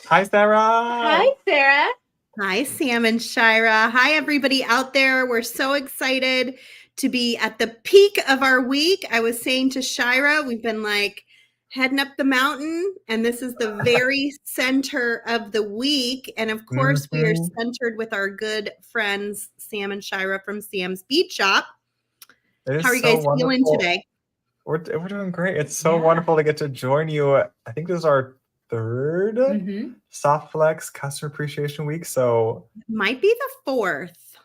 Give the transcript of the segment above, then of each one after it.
Hi, Sarah. Hi, Sarah. Hi, Sam and Shyra. Hi, everybody out there. We're so excited to be at the peak of our week. I was saying to Shyra, we've been like heading up the mountain, and this is the very center of the week. And of course, we are centered with our good friends, Sam and Shyra from Sam's Bead Shop. How are you guys feeling today? We're doing great. It's so wonderful to get to join you. I think this is our third Soft Flex Customer Appreciation Week. So it might be the fourth.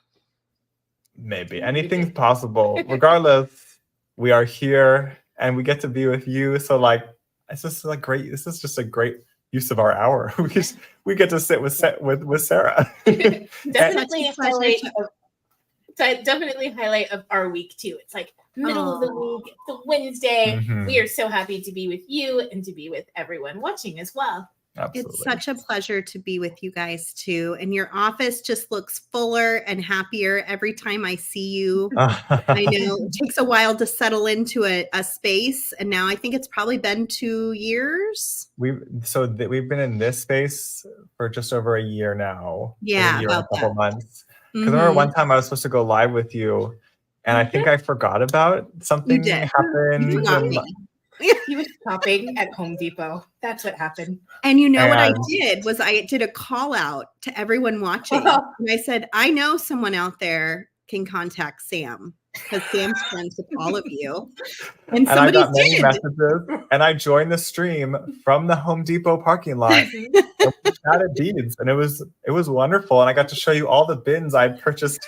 Maybe. Anything's possible. Regardless, we are here and we get to be with you. So like, it's just like great. This is just a great use of our hour. We get to sit with Sarah. Definitely a highlight of our week too. It's like middle of the week. It's a Wednesday. We are so happy to be with you and to be with everyone watching as well. Absolutely. It's such a pleasure to be with you guys too. And your office just looks fuller and happier every time I see you. I know it takes a while to settle into a space. And now I think it's probably been 2 years. We've been in this space for just over a year now. Yeah. A year and a couple months. Because I remember one time I was supposed to go live with you. And I think I forgot about something happened. He was shopping at Home Depot. That's what happened. And you know what I did was I did a call out to everyone watching. And I said, I know someone out there can contact Sam because Sam's friends with all of you. And I got many messages. And I joined the stream from the Home Depot parking lot. And we chatted beads. And it was wonderful. And I got to show you all the bins I purchased.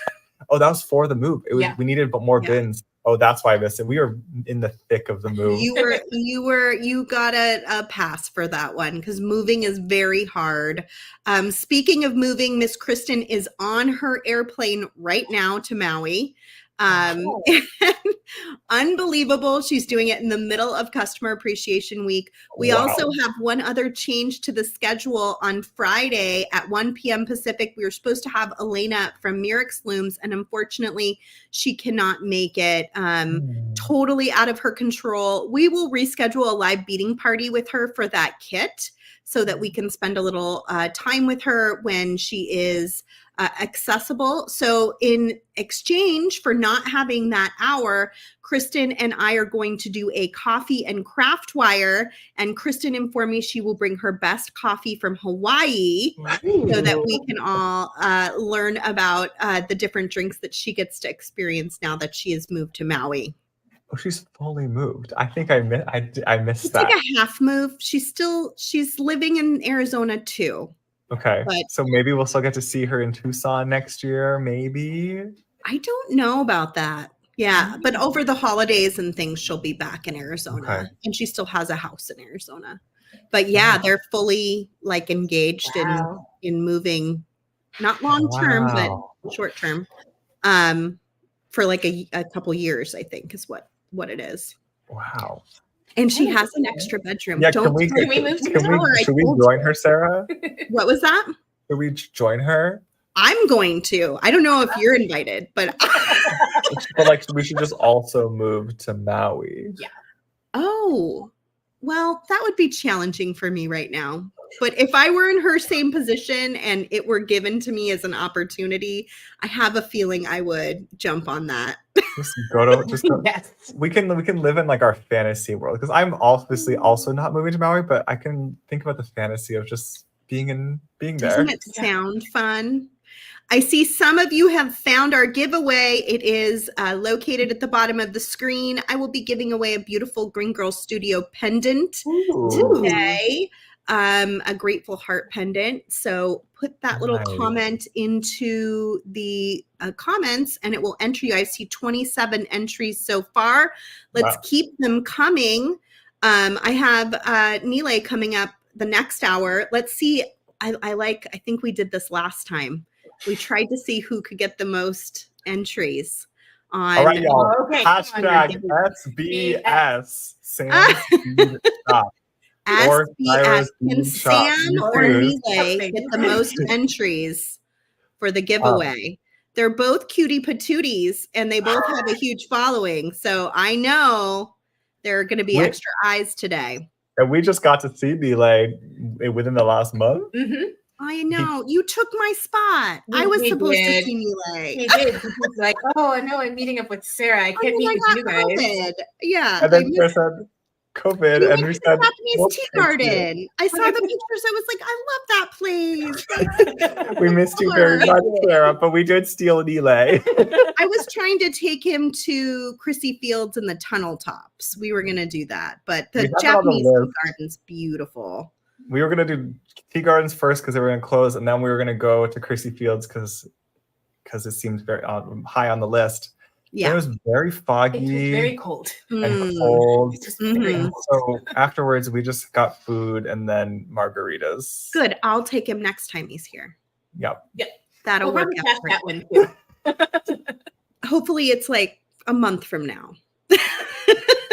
Oh, that was for the move. We needed more bins. Oh, that's why I missed it. We were in the thick of the move. You got a pass for that one because moving is very hard. Speaking of moving, Miss Kristen is on her airplane right now to Maui. Unbelievable. She's doing it in the middle of Customer Appreciation Week. We also have one other change to the schedule on Friday at 1 p.m. Pacific. We were supposed to have Elena from Mirix Looms, and unfortunately, she cannot make it. Totally out of her control. We will reschedule a live beading party with her for that kit so that we can spend a little time with her when she is accessible. So in exchange for not having that hour, Kristen and I are going to do a coffee and craft wire. And Kristen informed me she will bring her best coffee from Hawaii so that we can all learn about the different drinks that she gets to experience now that she has moved to Maui. Oh, she's fully moved. I think I missed it's that. It's like a half move. She's living in Arizona too. Okay, so maybe we'll still get to see her in Tucson next year, maybe? I don't know about that. Yeah, but over the holidays and things, she'll be back in Arizona. And she still has a house in Arizona. But yeah, they're fully like engaged in moving, not long term, but short term, for like a couple years, I think is what it is. Wow. And she has an extra bedroom. Yeah, should we join her, Sarah? What was that? Should we join her? I'm going to. I don't know if you're invited, but like we should just also move to Maui. Yeah. Oh, well, that would be challenging for me right now. But if I were in her same position and it were given to me as an opportunity, I have a feeling I would jump on that. Just go. Yes. We can live in like our fantasy world because I'm obviously also not moving to Maui, but I can think about the fantasy of just being there. Doesn't it sound fun? I see some of you have found our giveaway. It is located at the bottom of the screen. I will be giving away a beautiful Green Girl Studio pendant today. A Grateful Heart pendant. So put that little comment into the comments and it will enter you. I see 27 entries so far. Let's keep them coming. I have Nile coming up the next hour. Let's see. I think we did this last time. We tried to see who could get the most entries on. All right, y'all. Okay, hashtag SBS. Sam's Bead Shop. SBS. Can Sam or Nile get the most entries for the giveaway? They're both cutie patooties and they both have a huge following. So I know there are going to be extra eyes today. And we just got to see Belay within the last month. I know. You took my spot. I was supposed to see Nile. He did. He was like, oh, no, I'm meeting up with Sarah. I can't meet with you guys. COVID. Yeah. And then Chris said COVID, and we said, Japanese tea garden. I saw the pictures. I was like, I love that place. We missed you very much, Sarah, but we did steal Nile. I was trying to take him to Chrissy Fields and the Tunnel Tops. We were going to do that, but the Japanese tea garden's beautiful. We were going to do tea gardens first because they were going to close, and then we were going to go to Chrissy Fields because it seemed very high on the list. Yeah, and it was very foggy. It was very cold. And cold. So afterwards, we just got food and then margaritas. Good. I'll take him next time he's here. Yep. That'll work out. That one too. Hopefully, it's like a month from now.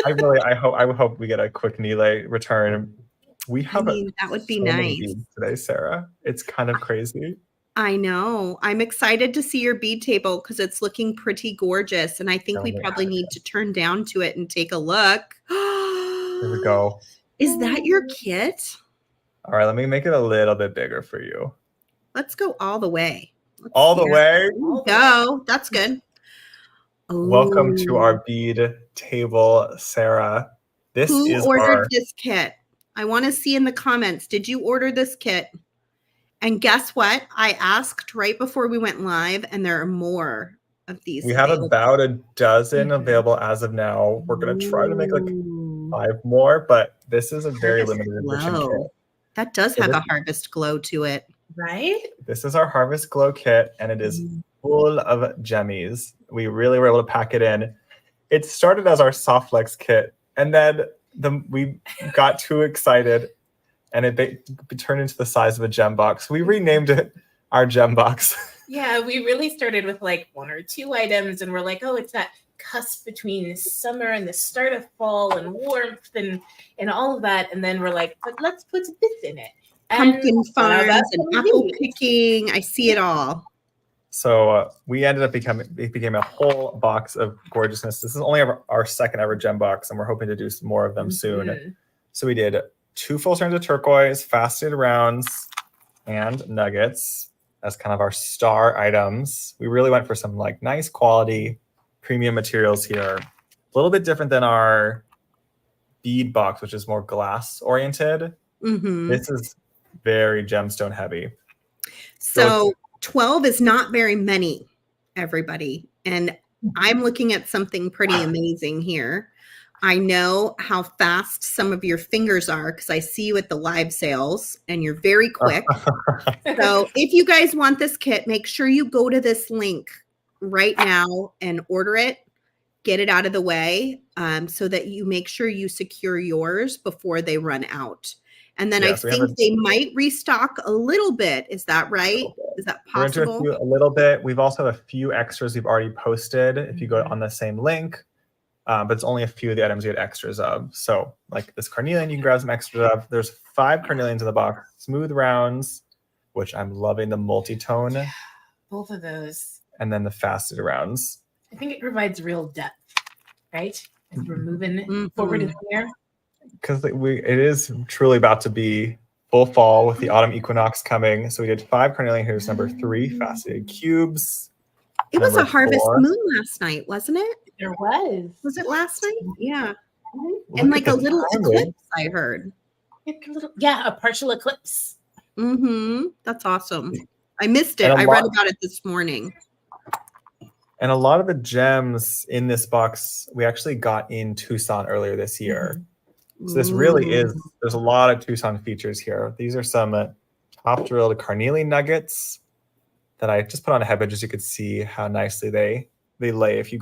I would hope we get a quick Nile return. We have that would be nice today, Sarah. It's kind of crazy. I know. I'm excited to see your bead table because it's looking pretty gorgeous. And I think we probably need to turn down to it and take a look. Here we go. Is that your kit? All right, let me make it a little bit bigger for you. Let's go all the way. All the way? Go. That's good. Welcome to our bead table, Sarah. Who ordered this kit? I want to see in the comments. Did you order this kit? And guess what? I asked right before we went live, and there are more of these. We have about a dozen available as of now. We're going to try to make like 5 more, but this is a very limited edition kit. That does have a Harvest Glow to it. Right? This is our Harvest Glow kit, and it is full of gemmies. We really were able to pack it in. It started as our Soft Flex kit, and then we got too excited. And it turned into the size of a gem box. We renamed it our gem box. Yeah, we really started with like 1 or 2 items, and we're like, oh, it's that cusp between summer and the start of fall and warmth and all of that. And then we're like, but let's put this in it. Pumpkin farms and apple picking. I see it all. So we ended up became a whole box of gorgeousness. This is only our second ever gem box, and we're hoping to do some more of them soon. So we did 2 full strands of turquoise, faceted rounds, and nuggets as kind of our star items. We really went for some like nice quality premium materials here. A little bit different than our bead box, which is more glass oriented. This is very gemstone heavy. So 12 is not very many, everybody. And I'm looking at something pretty amazing here. I know how fast some of your fingers are because I see you at the live sales and you're very quick. So if you guys want this kit, make sure you go to this link right now and order it. Get it out of the way so that you make sure you secure yours before they run out. And then I think they might restock a little bit. Is that right? Is that possible? We're into a little bit. We've also have a few extras we've already posted. If you go on the same link. But it's only a few of the items you get extras of. So like this Carnelian, you can grab some extras of. There's 5 Carnelians in the box. Smooth rounds, which I'm loving the multi-tone. Yeah, both of those. And then the faceted rounds. I think it provides real depth, right? As we're moving forward in the air. Because it is truly about to be full fall with the autumn equinox coming. So we did 5 Carnelian. Here's number 3, faceted cubes. It was a harvest moon last night, wasn't it? There was. Was it last night? Yeah. And like a little eclipse, I heard. A partial eclipse. That's awesome. I missed it. I read about it this morning. And a lot of the gems in this box, we actually got in Tucson earlier this year. So this really is, there's a lot of Tucson features here. These are some top drilled Carnelian nuggets that I just put on a headband just so you could see how nicely they lay if you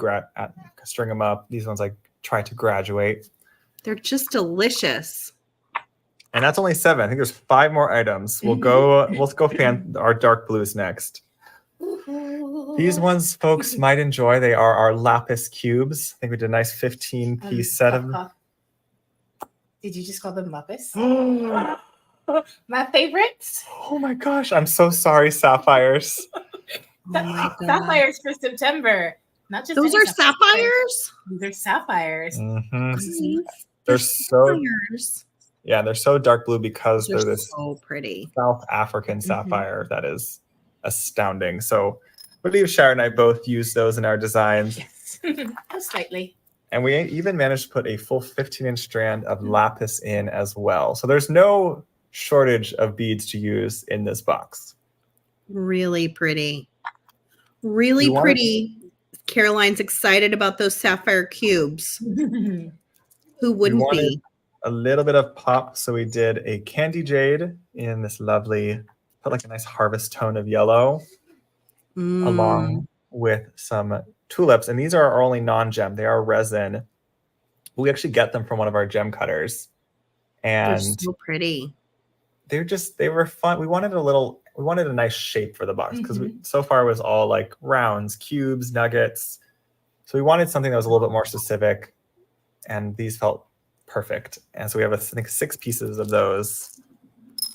string them up. These ones I try to graduate. They're just delicious. And that's only 7. I think there's 5 more items. Let's go our dark blues next. These ones folks might enjoy. They are our Lapis cubes. I think we did a nice 15-piece set of them. Did you just call them Lapis? My favorites. Oh my gosh. I'm so sorry, sapphires. Sapphires for September. Not just those are sapphires? They're sapphires. They're so Yeah, they're so dark blue because They're they're this so pretty. South African sapphire that is astounding. So I believe Shyra and I both use those in our designs. Yes, slightly. And we even managed to put a full 15-inch strand of lapis in as well. So there's no shortage of beads to use in this box. Really pretty. Really pretty. Caroline's excited about those sapphire cubes. Who wouldn't be? A little bit of pop, so we did a candy jade in this lovely, put like a nice harvest tone of yellow, along with some tulips. And these are our only non-gem. They are resin. We actually get them from one of our gem cutters. And they're so pretty. They were fun. We wanted a nice shape for the box because so far it was all like rounds, cubes, nuggets. So we wanted something that was a little bit more specific, and these felt perfect. And so we have, I think, 6 pieces of those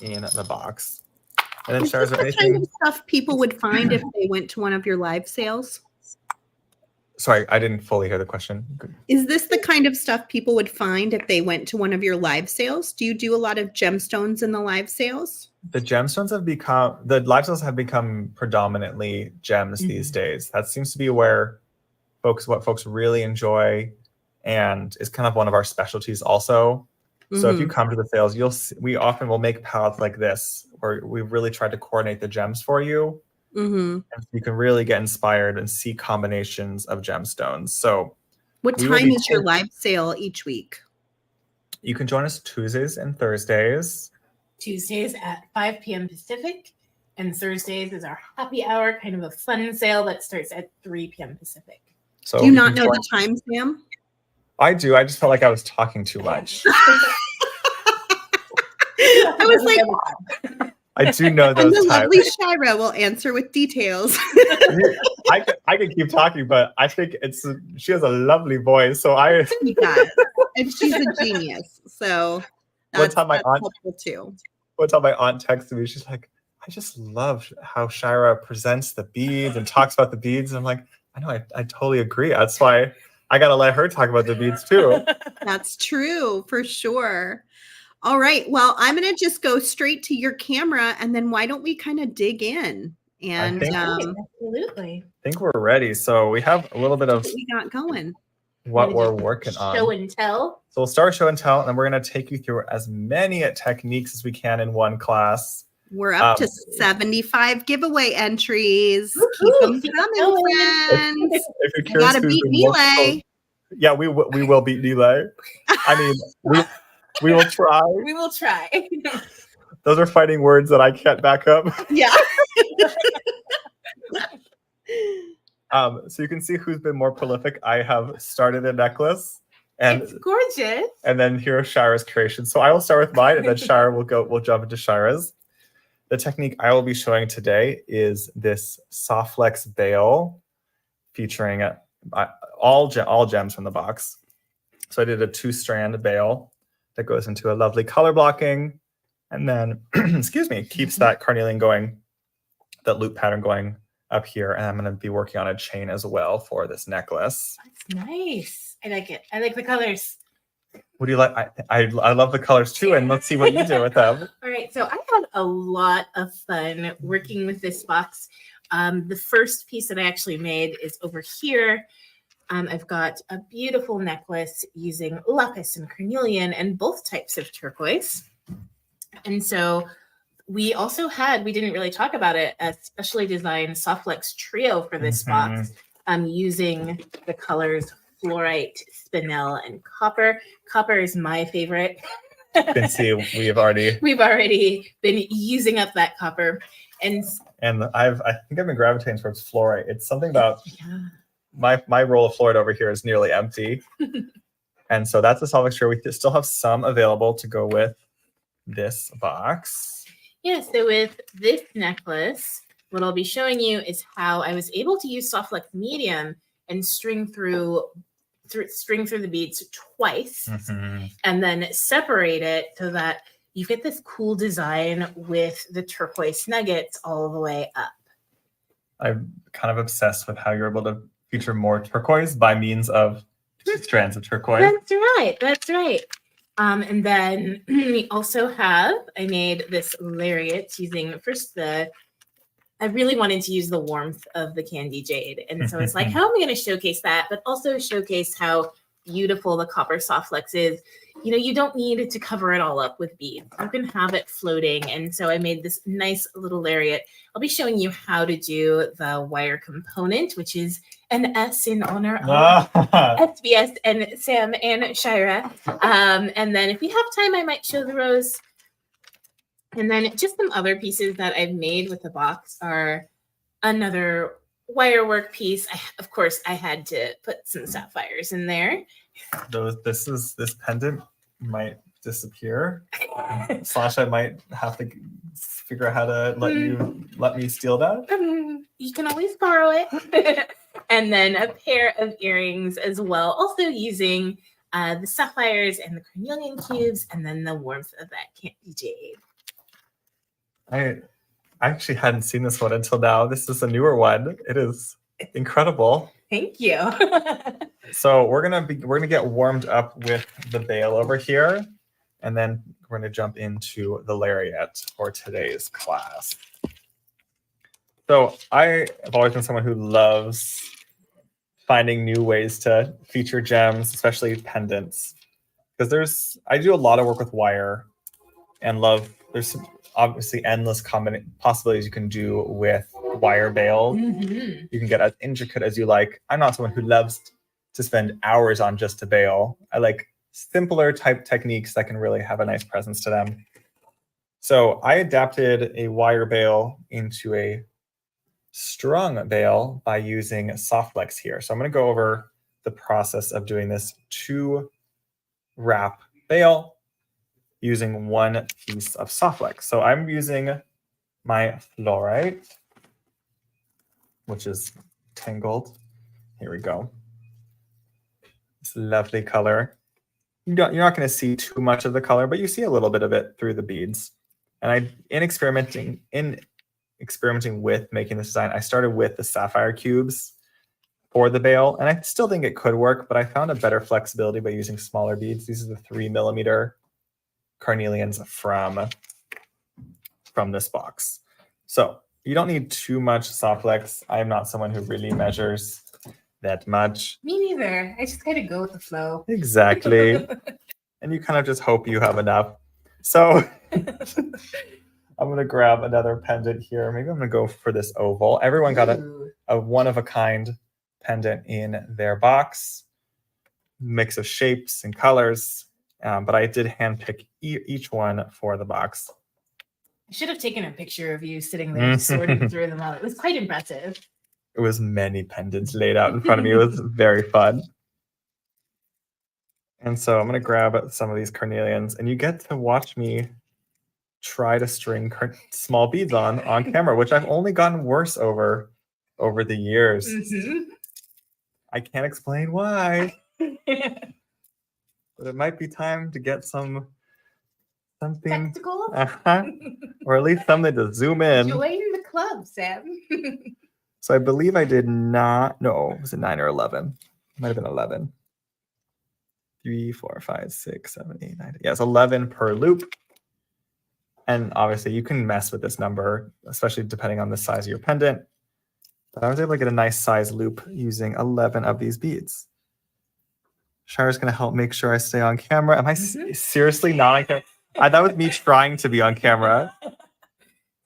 in the box. And then, Shyra, is there anything? Kind of stuff people would find if they went to one of your live sales? Sorry, I didn't fully hear the question. Is this the kind of stuff people would find if they went to one of your live sales? Do you do a lot of gemstones in the live sales? The live sales have become predominantly gems these days. That seems to be where what folks really enjoy, and is kind of one of our specialties also. So if you come to the sales, we often will make palettes like this where we really try to coordinate the gems for you. And you can really get inspired and see combinations of gemstones. So what time is your live sale each week? You can join us Tuesdays and Thursdays. Tuesdays at 5 p.m. Pacific, and Thursdays is our happy hour, kind of a fun sale that starts at 3 p.m. Pacific. So do you not know the time, Sam? I do. I just felt like I was talking too much. I was like, I do know those and the times. lovely Shyra will answer with details. I could keep talking, but I think she has a lovely voice. So She does. And she's a genius. So that's helpful too. One time my aunt texted me, she's like, I just love how Shyra presents the beads and talks about the beads. And I'm like, I know, I totally agree. That's why I got to let her talk about the beads too. That's true, for sure. All right. Well, I'm going to just go straight to your camera, and then why don't we kind of dig in? And absolutely. I think we're ready. So we have a little bit of what we got going. What we're working on. Show and tell. So we'll start show and tell, and then we're going to take you through as many techniques as we can in one class. We're up to 75 giveaway entries. Keep them coming, friends. If you're curious, gotta beat Nile. Yeah, we will beat Nile. I mean, we will try. We will try. Those are fighting words that I can't back up. Yeah. So you can see who's been more prolific. I have started a necklace. And it's gorgeous. And then here are Shyra's creations. So I will start with mine, and then Shyra will jump into Shyra's. The technique I will be showing today is this soft flex Bale, featuring all gems from the box. So I did a 2-strand Bale that goes into a lovely color blocking, and then excuse me, keeps that carnelian going, that loop pattern going up here. And I'm going to be working on a chain as well for this necklace. That's nice. I like it. I like the colors. What do you like? I love the colors too, and let's see what you do with them. All right, so I had a lot of fun working with this box. The first piece that I actually made is over here. I've got a beautiful necklace using lapis and carnelian and both types of turquoise. And so we didn't really talk about it, a specially designed soft flex trio for this box, using the colors fluorite, spinel, and copper. Copper is my favorite. You can see we've already been using up that copper. And I think I've been gravitating towards fluorite. It's something about my roll of fluorite over here is nearly empty. And so that's a soft flex trio. We still have some available to go with this box. Yeah, so with this necklace, what I'll be showing you is how I was able to use soft flex medium and string through the beads twice, and then separate it so that you get this cool design with the turquoise nuggets all the way up. I'm kind of obsessed with how you're able to feature more turquoise by means of 2 strands of turquoise. That's right. And then we also have, I made this Lariat using first I really wanted to use the warmth of the candy jade. And so it's like, how am I going to showcase that, but also showcase how beautiful the copper soft flex is. You know, you don't need to cover it all up with beads. You can have it floating. And so I made this nice little Lariat. I'll be showing you how to do the wire component, which is an S in honor of SBS and Sam and Shyra. And then if we have time, I might show the rose. And then just some other pieces that I've made with the box are another wire work piece. Of course, I had to put some sapphires in there. This pendant might disappear. / I might have to figure out how to let me steal that. You can always borrow it. And then a pair of earrings as well, also using the sapphires and the Carnelian cubes, and then the warmth of that candy jade. I actually hadn't seen this one until now. This is a newer one. It is incredible. Thank you. So we're gonna get warmed up with the Bale over here, and then we're gonna jump into the Lariat for today's class. So I have always been someone who loves finding new ways to feature gems, especially pendants, because I do a lot of work with wire, and there's obviously endless possibilities you can do with wire bales. Mm-hmm. You can get as intricate as you like. I'm not someone who loves to spend hours on just a bale. I like simpler type techniques that can really have a nice presence to them. So I adapted a wire bale into a strung bale by using soft flex here. So I'm going to go over the process of doing this 2-wrap bale using 1 piece of soft flex. So I'm using my fluorite, which is tangled. Here we go. This lovely color. You're not going to see too much of the color, but you see a little bit of it through the beads. And in experimenting with making this design, I started with the sapphire cubes for the bale, and I still think it could work, but I found a better flexibility by using smaller beads. These are the 3mm Carnelians from this box. So you don't need too much soft flex. I am not someone who really measures that much. Me neither. I just kind of go with the flow. Exactly. And you kind of just hope you have enough. So I'm going to grab another pendant here. Maybe I'm going to go for this oval. Everyone got a one-of-a-kind pendant in their box. Mix of shapes and colors. But I did handpick each one for the box. I should have taken a picture of you sitting there sorting through them all. It was quite impressive. It was many pendants laid out in front of me. It was very fun. And so I'm going to grab some of these Carnelians, and you get to watch me try to string small beads on camera, which I've only gotten worse over the years. Mm-hmm. I can't explain why. But it might be time to get something Spectacle? or at least something to zoom in. Join the club, Sam. So I believe I did not. No, was it 9 or 11? It might have been 11. 3, 4, 5, 6, 7, 8, 9. Yes, 11 per loop. And obviously you can mess with this number, especially depending on the size of your pendant. But I was able to get a nice size loop using 11 of these beads. Shyra's going to help make sure I stay on camera. Am I seriously not on camera? That was me trying to be on camera.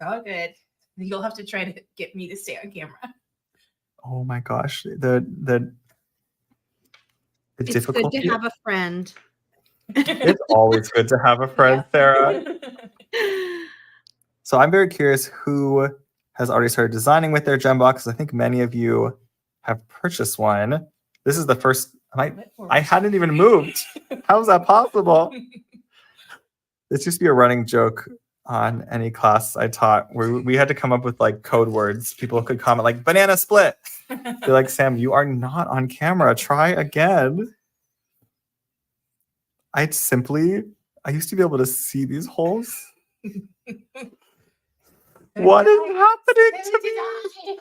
All good. You'll have to try to get me to stay on camera. Oh my gosh. It's difficult. good to have a friend. It's always good to have a friend, Sarah. So I'm very curious who has already started designing with their gem boxes. I think many of you have purchased one. This is the first. I hadn't even moved. How is that possible? This used to be a running joke on any class I taught where we had to come up with like code words. People could comment like banana split. Be like, Sam, you are not on camera. Try again. I used to be able to see these holes. What is happening to me?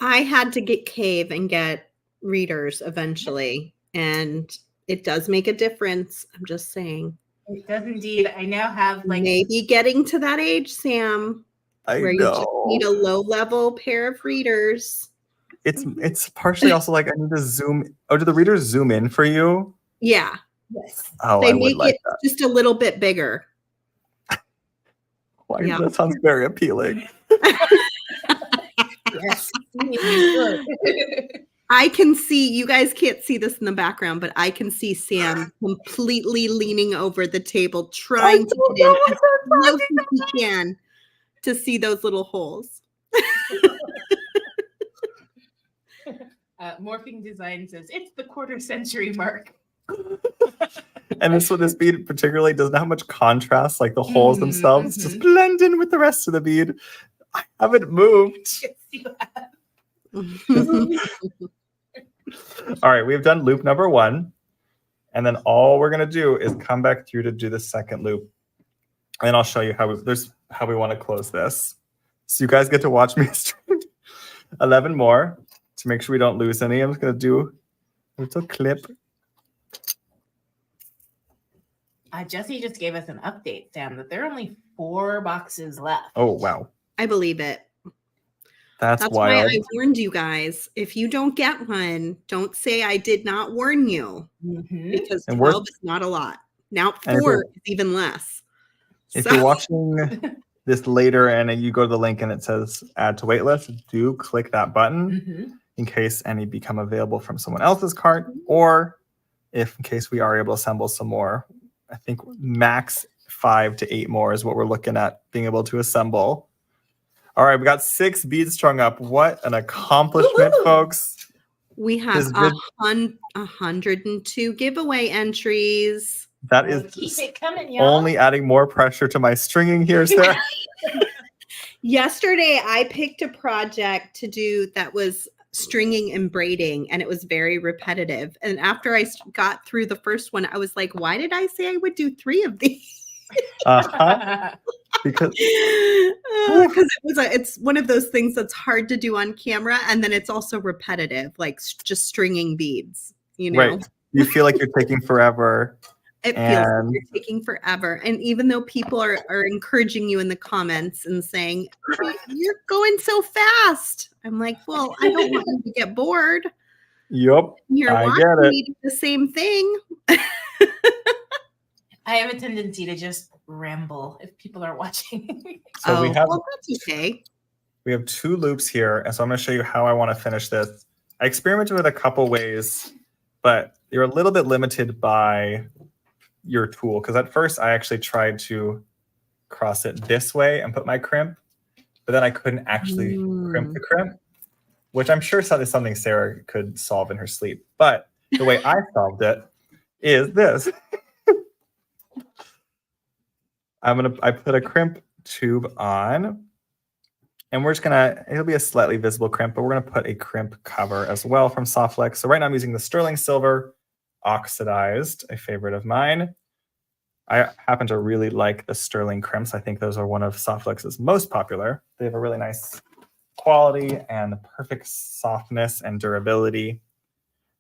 I had to get cave and get readers eventually, and It does make a difference. I'm just saying. It does indeed. I now have like Maybe getting to that age, Sam, where you just need a low-level pair of readers. It's partially also like I need to zoom. Oh, do the readers zoom in for you? Yeah. yes. Oh, They I would make like it that. just a little bit bigger. Why, Yeah. that sounds very appealing. Yes. Good. I can see, you guys can't see this in the background, but I can see Sam completely leaning over the table, trying to get in as close as he can to see those little holes. Morphing Design says it's the quarter-century mark. And this bead particularly doesn't have much contrast, like the holes themselves just blend in with the rest of the bead. I haven't moved. All right, we've done loop number 1. And then all we're going to do is come back through to do the second loop. And I'll show you how we want to close this. So you guys get to watch me string 11 more to make sure we don't lose any. I'm just going to do a little clip. Jesse just gave us an update, Sam, that there are only 4 boxes left. Oh, wow. I believe it. That's why wild. I warned you guys. If you don't get one, don't say I did not warn you. Because 12 is not a lot. Now 4 is even less. If you're watching this later and you go to the link and it says add to waitlist, do click that button in case any become available from someone else's cart, or if in case we are able to assemble some more. I think max 5 to 8 more is what we're looking at being able to assemble. All right, we got 6 beads strung up. What an accomplishment, folks. We have 102 giveaway entries. That is keep it coming, y'all. Only adding more pressure to my stringing here, Sarah. Yesterday, I picked a project to do that was stringing and braiding, and it was very repetitive. And after I got through the first one, I was like, why did I say I would do 3 of these? Because it's one of those things that's hard to do on camera, and then it's also repetitive, like just stringing beads, you know? Right. You feel like you're taking forever. It feels like you're taking forever. And even though people are encouraging you in the comments and saying, you're going so fast. I'm like, well, I don't want you to get bored. Yup. You're watching me do the same thing. I have a tendency to just ramble if people are watching. So that's okay. We have 2 loops here. And so I'm going to show you how I want to finish this. I experimented with a couple ways, but you're a little bit limited by your tool, because at first I actually tried to cross it this way and put my crimp, but then I couldn't actually crimp the crimp, which I'm sure is something Sarah could solve in her sleep. But the way I solved it is this. I put a crimp tube on, and we're just it'll be a slightly visible crimp, but we're gonna put a crimp cover as well from Softflex. So right now I'm using the sterling silver oxidized, a favorite of mine. I happen to really like the sterling crimps. I think those are one of Softflex's most popular. They have a really nice quality and the perfect softness and durability.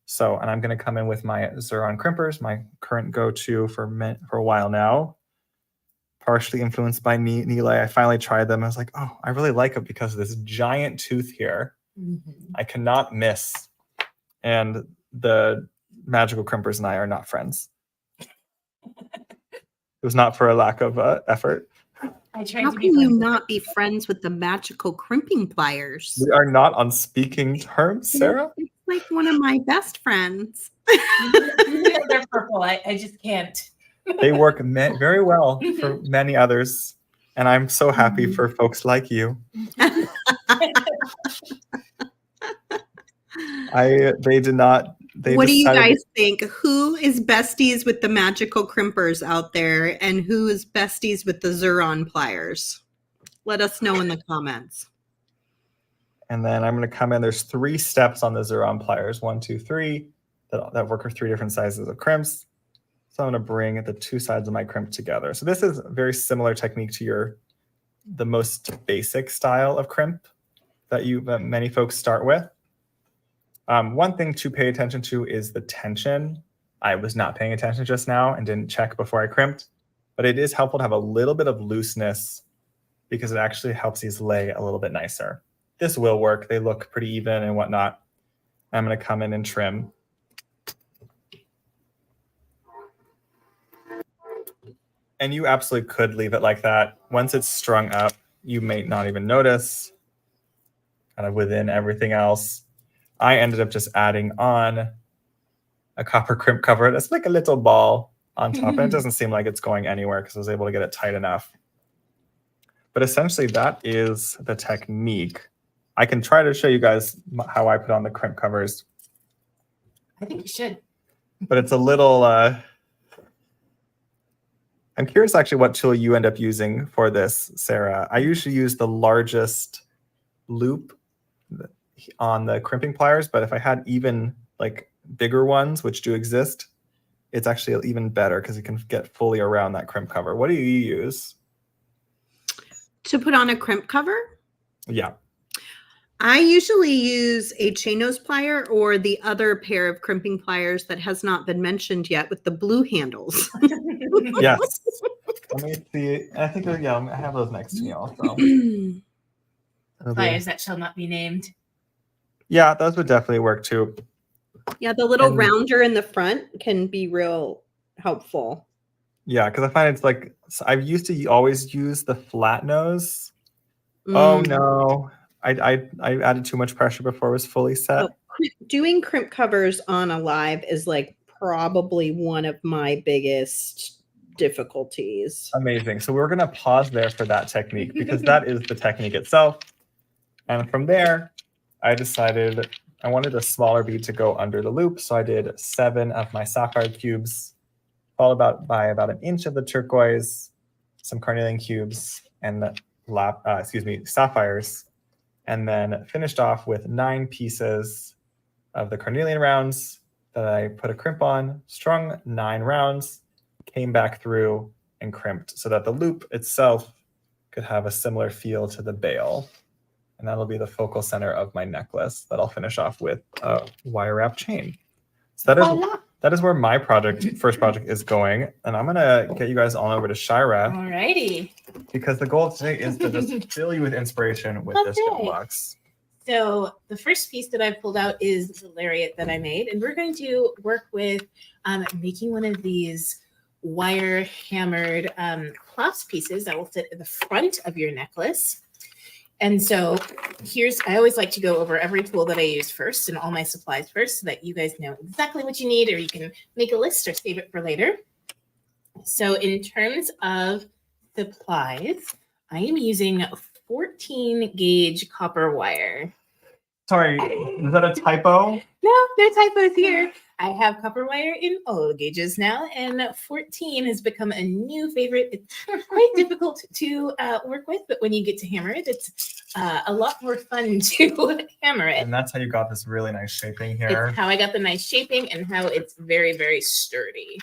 So, and I'm going to come in with my Xuron crimpers, my current go-to for a while now. Partially influenced by Nile. I finally tried them. I was like, oh, I really like it because of this giant tooth here. I cannot miss. And the magical crimpers and I are not friends. It was not for a lack of effort. How can you not be friends with the magical crimping pliers? We are not on speaking terms, Sarah. It's like one of my best friends. They're purple. I just can't. They work very well for many others, and I'm so happy for folks like you. They did not. What do you guys think? Who is besties with the magical crimpers out there, and who is besties with the Xuron pliers? Let us know in the comments. And then I'm going to come in. There's 3 steps on the Xuron pliers. 1, 2, 3. That work for 3 different sizes of crimps. So I'm going to bring the 2 sides of my crimp together. So this is a very similar technique to the most basic style of crimp that many folks start with. One thing to pay attention to is the tension I was not paying attention just now and didn't check before I crimped, but it is helpful to have a little bit of looseness because it actually helps these lay a little bit nicer. This will work. They look pretty even and whatnot. I'm going to come in and trim. And you absolutely could leave it like that. Once it's strung up, you may not even notice, kind of within everything else. I ended up just adding on a copper crimp cover. It's like a little ball on top, and it doesn't seem like it's going anywhere because I was able to get it tight enough. But essentially, that is the technique. I can try to show you guys how I put on the crimp covers. I think you should. But it's a little... I'm curious actually what tool you end up using for this, Sarah. I usually use the largest loop on the crimping pliers, but if I had even like bigger ones, which do exist, it's actually even better because it can get fully around that crimp cover. What do you use? To put on a crimp cover? Yeah. I usually use a chain nose plier or the other pair of crimping pliers that has not been mentioned yet with the blue handles. Yes. Let me see. I think, yeah, I have those next to me also. Pliers that shall not be named. Yeah, those would definitely work too. Yeah, the little rounder in the front can be real helpful. Yeah, because I find it's like, I've used to always use the flat nose. Oh no. I added too much pressure before it was fully set. Doing crimp covers on a live is like probably one of my biggest difficulties. Amazing. So we're going to pause there for that technique because that is the technique itself. And from there, I decided I wanted a smaller bead to go under the loop. So I did 7 of my sapphire cubes, followed by about an inch of the turquoise, some carnelian cubes, and the sapphires. And then finished off with 9 pieces of the carnelian rounds that I put a crimp on, strung 9 rounds, came back through and crimped so that the loop itself could have a similar feel to the Bale. And that'll be the focal center of my necklace that I'll finish off with a wire wrap chain. So that is where my first project is going. And I'm gonna get you guys on over to Shyra. Alrighty. Because the goal today is to just fill you with inspiration with this gem box. So the first piece that I pulled out is the Lariat that I made. And we're going to work with making one of these wire hammered clasp pieces that will sit at the front of your necklace. And so I always like to go over every tool that I use first and all my supplies first so that you guys know exactly what you need, or you can make a list or save it for later. So in terms of supplies, I am using 14 gauge copper wire. Sorry, is that a typo? No, no typos here. I have copper wire in all the gauges now, and 14 has become a new favorite. It's quite difficult to work with, but when you get to hammer it, it's a lot more fun to hammer it. And that's how you got this really nice shaping here. It's how I got the nice shaping and how it's very, very sturdy.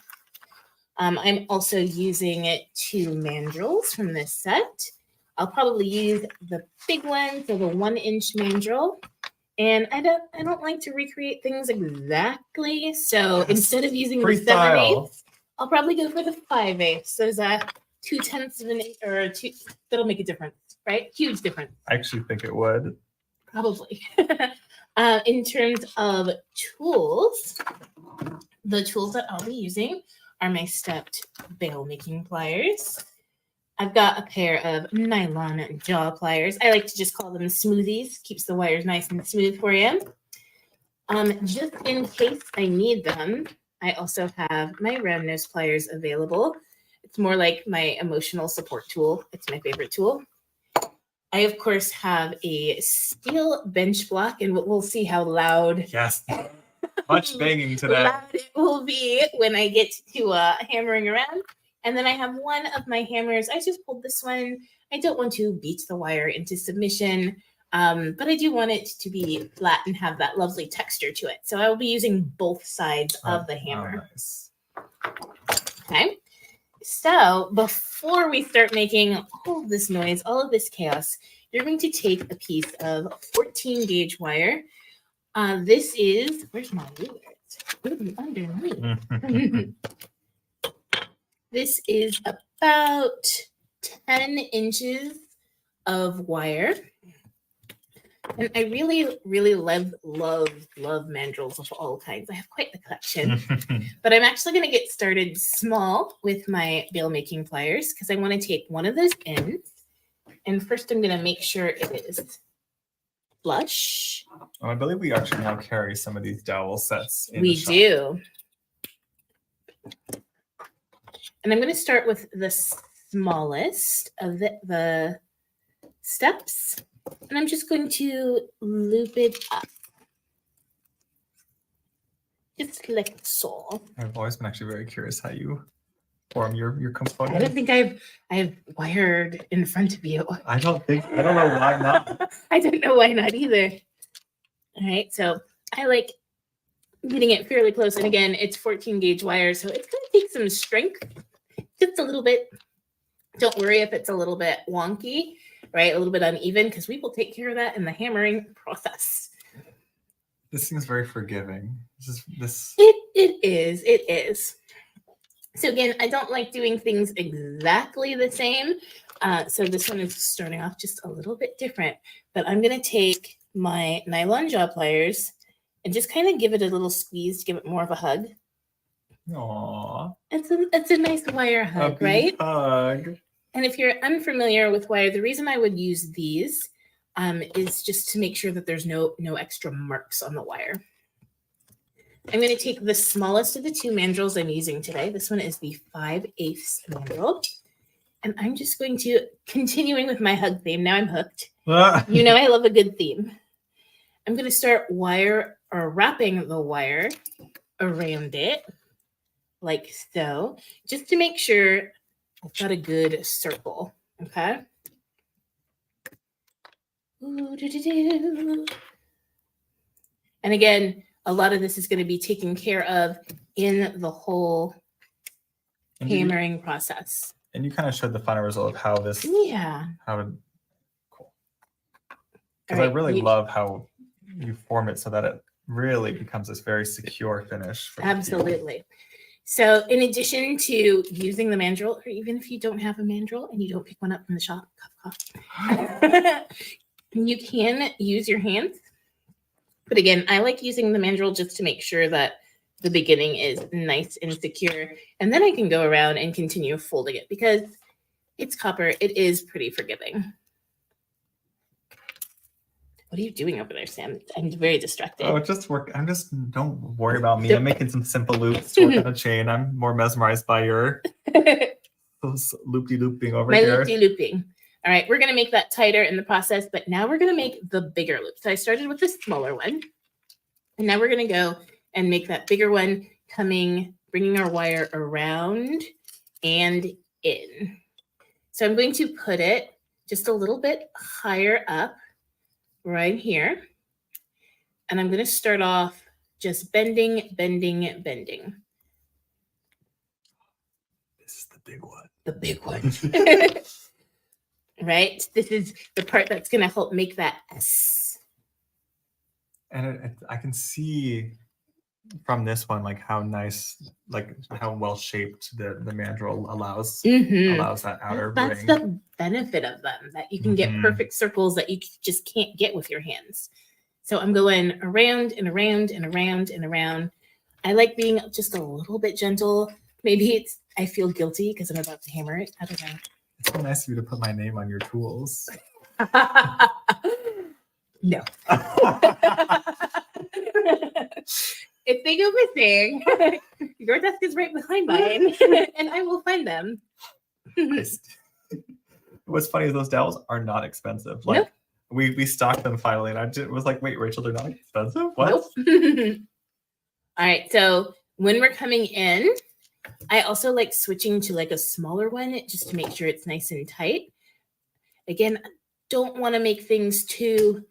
I'm also using 2 mandrels from this set. I'll probably use the big one, so the 1-inch mandrel. And I don't like to recreate things exactly. So instead of using the 7/8, I'll probably go for the 5/8. So there's a 2/10 of an inch or 2. That'll make a difference, right? Huge difference. I actually think it would. Probably. In terms of tools, the tools that I'll be using are my stepped Bale making pliers. I've got a pair of nylon jaw pliers. I like to just call them smoothies. Keeps the wires nice and smooth for you. Just in case I need them, I also have my round nose pliers available. It's more like my emotional support tool. It's my favorite tool. I, of course, have a steel bench block, and we'll see how loud. Yes. Much banging today. Loud it will be when I get to hammering around. And then I have one of my hammers. I just pulled this one. I don't want to beat the wire into submission, but I do want it to be flat and have that lovely texture to it. So I will be using both sides of the hammer. Oh, nice. Okay. So before we start making all of this noise, all of this chaos, you're going to take a piece of 14 gauge wire. This is, where's my ruler? underneath. This is about 10 inches of wire. And I really, really love mandrels of all kinds. I have quite the collection. But I'm actually going to get started small with my Bale making pliers because I want to take one of those ends. And first I'm going to make sure it is flush. Oh, I believe we actually now carry some of these dowel sets. We do. And I'm going to start with the smallest of the steps. And I'm just going to loop it up. Just like so. I've always been actually very curious how you form your component. I don't think I've wired in front of you. I don't know why not. I don't know why not either. All right, so I like getting it fairly close. And again, it's 14 gauge wire, so it's going to take some strength, just a little bit. Don't worry if it's a little bit wonky, right? A little bit uneven, because we will take care of that in the hammering process. This seems very forgiving. It is. So again, I don't like doing things exactly the same. So this one is starting off just a little bit different. But I'm going to take my nylon jaw pliers and just kind of give it a little squeeze to give it more of a hug. Aww. It's a nice wire hug, right? Hug. And if you're unfamiliar with wire, the reason I would use these is just to make sure that there's no extra marks on the wire. I'm going to take the smallest of the two mandrels I'm using today. This one is the 5/8 mandrel. And I'm just going to, continuing with my hug theme, now I'm hooked. You know I love a good theme. I'm going to start wrapping the wire around it, like so, just to make sure I've got a good circle, okay? And again, a lot of this is going to be taken care of in the whole hammering process. And you kind of showed the final result of how this, cool. Because I really love how you form it so that it really becomes this very secure finish. Absolutely. So in addition to using the mandrel, or even if you don't have a mandrel and you don't pick one up from the shop, you can use your hands. But again, I like using the mandrel just to make sure that the beginning is nice and secure. And then I can go around and continue folding it because it's copper. It is pretty forgiving. What are you doing over there, Sam? I'm very distracted. Oh, just work. Don't worry about me. I'm making some simple loops to work on a chain. I'm more mesmerized by your loopy-looping over here. My loopy-looping. All right, we're going to make that tighter in the process, but now we're going to make the bigger loop. So I started with the smaller one, and now we're going to go and make that bigger one bringing our wire around and in. So I'm going to put it just a little bit higher up right here. And I'm going to start off just bending. This is the big one. The big one. Right? This is the part that's going to help make that S. And I can see from this one, like how nice, like how well shaped the mandrel allows that outer ring. That's the benefit of them, that you can get perfect circles that you just can't get with your hands. So I'm going around and around and around and around. I like being just a little bit gentle. Maybe I feel guilty because I'm about to hammer it. I don't know. It's so nice of you to put my name on your tools. No. If they go missing, your desk is right behind mine, and I will find them. What's funny is those dowels are not expensive. Like nope. we stocked them finally, and I was like, "Wait, Rachel, they're not expensive? What?" Nope. All right, so when we're coming in, I also like switching to like a smaller one just to make sure it's nice and tight. Again, don't want to make things too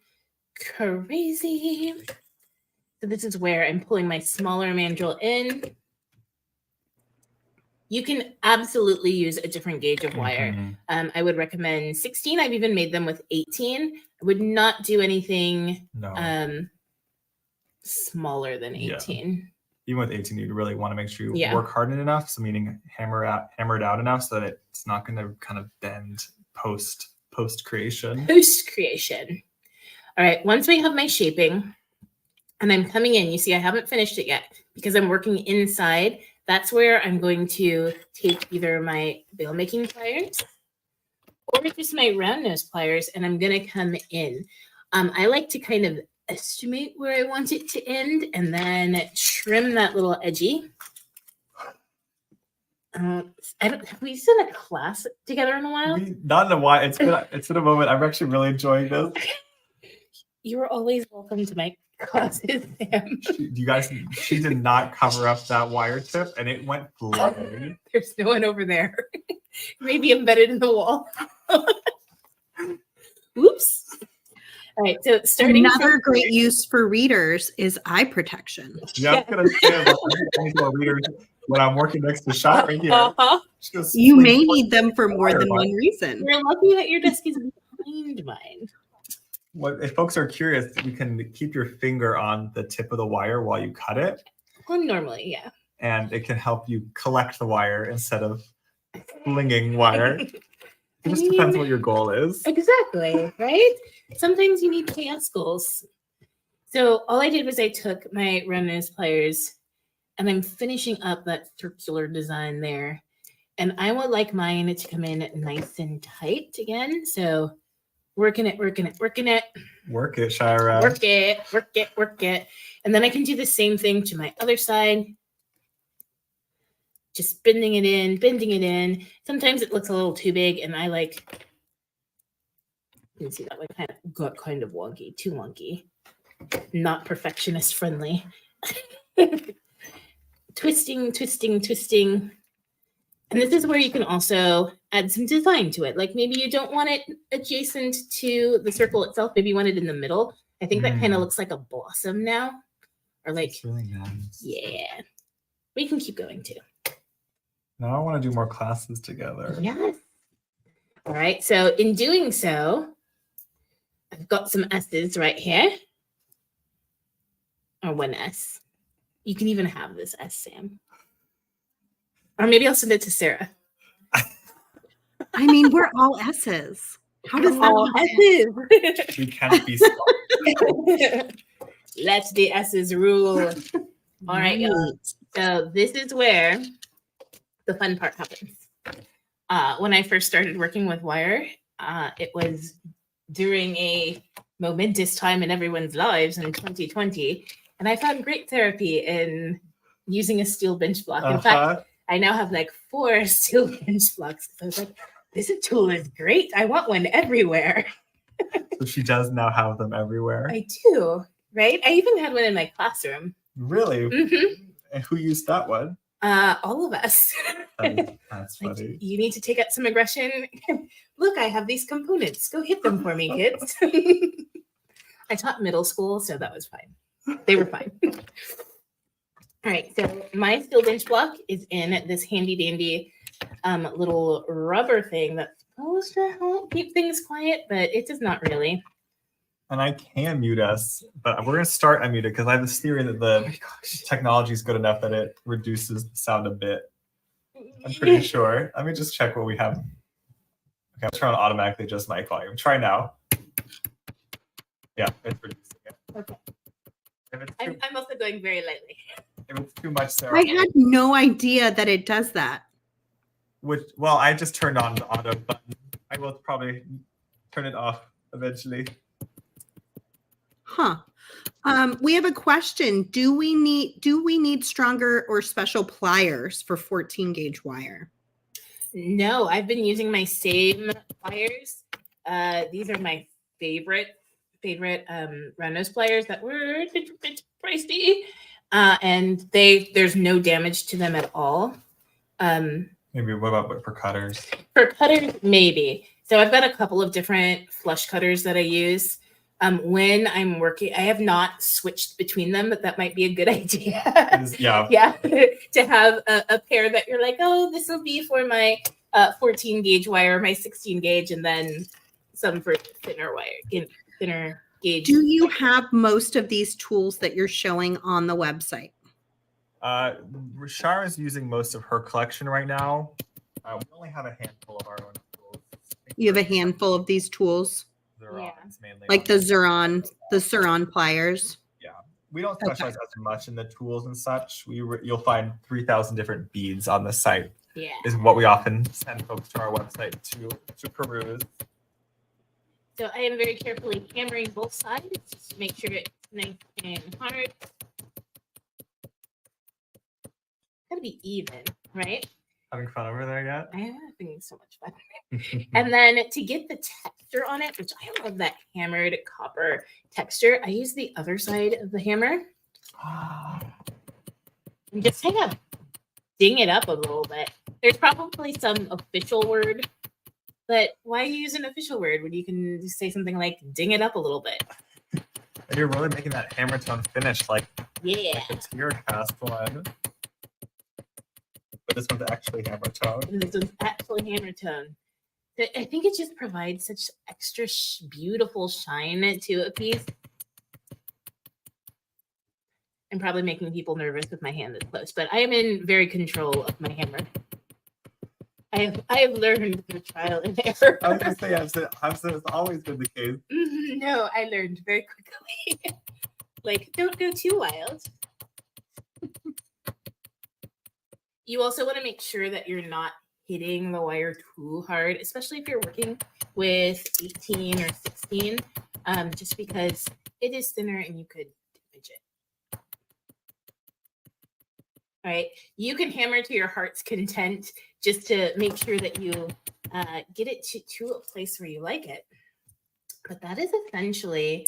crazy. So this is where I'm pulling my smaller mandrel in. You can absolutely use a different gauge of wire. I would recommend 16. I've even made them with 18. I would not do anything smaller than 18. even with 18, you really want to make sure you Yeah. work hard enough. So meaning hammer it out enough so that it's not going to kind of bend post creation. Post creation. All right. Once we have my shaping and I'm coming in, you see, I haven't finished it yet because I'm working inside. That's where I'm going to take either my Bale making pliers or just my round nose pliers, and I'm going to come in. I like to kind of estimate where I want it to end and then trim that little edgy. Have we done a class together in a while? Not in a while. It's been a moment. I'm actually really enjoying this. You are always welcome to my classes, Sam. She did not cover up that wire tip, and it went flying. There's no one over there. Maybe embedded in the wall. Oops. All right, so starting another great use for readers is eye protection. Yeah, I was gonna say about readers when I'm working next to Shyra here. You may need them for more than one reason. You're lucky that your desk is behind mine. Well, if folks are curious, you can keep your finger on the tip of the wire while you cut it. Well, normally, yeah. And it can help you collect the wire instead of flinging wire. It just depends what your goal is. Exactly, right? Sometimes you need chaos goals. So all I did was I took my round nose pliers and I'm finishing up that circular design there. And I would like mine to come in nice and tight again. So working it. Work it, Shyra. Work it. And then I can do the same thing to my other side. Just bending it in. Sometimes it looks a little too big, and I like, you can see that one kind of got kind of wonky, too wonky. Not perfectionist friendly. Twisting. And this is where you can also add some design to it. Like maybe you don't want it adjacent to the circle itself. Maybe you want it in the middle. I think that kind of looks like a blossom now. Or like, it's really nice. Yeah. We can keep going too. Now I want to do more classes together. Yes. All right. So in doing so, I've got some S's right here. Or one S. You can even have this S, Sam. Or maybe I'll send it to Sarah. I mean, we're all S's. How does that all S's? We can't be stopped. Let the S's rule. All right, y'all. So this is where the fun part happens. When I first started working with wire, it was during a momentous time in everyone's lives in 2020, and I found great therapy in using a steel bench block. In fact, I now have like 4 steel bench blocks. So I was like, this tool is great. I want one everywhere. So she does now have them everywhere. I do, right? I even had one in my classroom. Really? Mm-hmm. And who used that one? All of us. That's funny. Like, you need to take out some aggression. Look, I have these components. Go hit them for me, kids. I taught middle school, so that was fine. They were fine. All right, so my steel bench block is in this handy dandy little rubber thing that's supposed to help keep things quiet, but it does not really. And I can mute us, but we're going to start unmuted because I have this theory that the technology is good enough that it reduces the sound a bit. I'm pretty sure. Let me just check what we have. Okay, I'm trying to automatically adjust mic volume. Try now. Yeah, it's reducing it. Okay. I'm also going very lightly. If it's too much, Sarah. I had no idea that it does that. Well, I just turned on the auto button. I will probably turn it off eventually. Huh. We have a question. Do we need stronger or special pliers for 14 gauge wire? No, I've been using my same pliers. These are my favorite round nose pliers that were a bit pricey. And there's no damage to them at all. Maybe what about for cutters? For cutters, maybe. So I've got a couple of different flush cutters that I use. When I'm working, I have not switched between them, but that might be a good idea. Yeah. To have a pair that you're like, oh, this will be for my 14 gauge wire, my 16 gauge, and then some for thinner wire, thinner gauge. Do you have most of these tools that you're showing on the website? Shyra's using most of her collection right now. We only have a handful of our own tools. You have a handful of these tools, Zerons, mainly. like the Zeron pliers. Yeah, we don't specialize as much in the tools and such. You'll find 3,000 different beads on the site. Yeah, is what we often send folks to our website to peruse. so I am very carefully hammering both sides just to make sure it's nice and hard. Gotta be even, right? Having fun over there yet? I am having so much fun. And then to get the texture on it, which I love that hammered copper texture, I use the other side of the hammer and just kind of ding it up a little bit. There's probably some official word, but why use an official word when you can just say something like ding it up a little bit? You're really making that hammer tone finish like Yeah. the tear cast one. But this one's actually hammer tone. And this one's actually hammer tone. I think it just provides such extra beautiful shine to a piece. I'm probably making people nervous with my hand this close, but I am in very control of my hammer. I have learned through trial and error. I was gonna say, it's always been the case. No, I learned very quickly. Like, don't go too wild. You also want to make sure that you're not hitting the wire too hard, especially if you're working with 18 or 16, just because it is thinner and you could damage it. All right, you can hammer to your heart's content just to make sure that you get it to a place where you like it. But that is essentially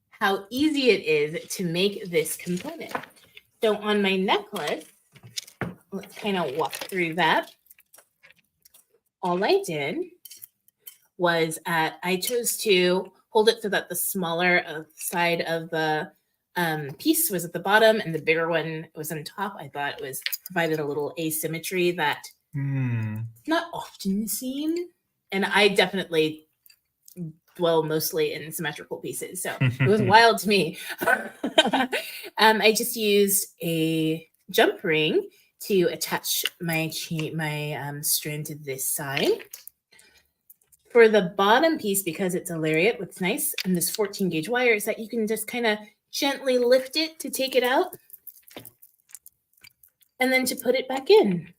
how easy it is to make this component. So on my necklace, let's kind of walk through that. All I did was I chose to hold it so that the smaller side of the piece was at the bottom and the bigger one was on top. I thought it was provided a little asymmetry that not often seen. And I definitely dwell mostly in symmetrical pieces. So it was wild to me. I just used a jump ring to attach my strand to this side. For the bottom piece, because it's a lariat, what's nice and this 14 gauge wire is that you can just kind of gently lift it to take it out and then to put it back in.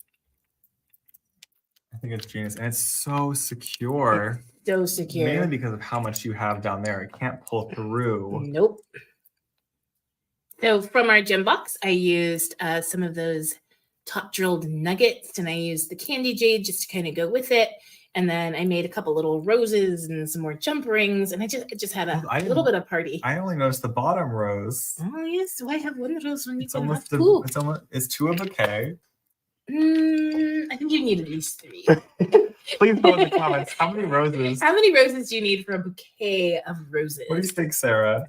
I think it's genius. And it's so secure. It's so secure. Mainly because of how much you have down there. It can't pull through. Nope. So from our gem box, I used some of those top drilled nuggets, and I used the candy jade just to kind of go with it. And then I made a couple little roses and some more jump rings, and I just had a little bit of party. I only noticed the bottom rose. Oh yes, why have one rose when you It's can have almost two? it's two a bouquet. I think you need at least 3. Please go in the comments. How many roses? How many roses do you need for a bouquet of roses? What do you think, Sarah?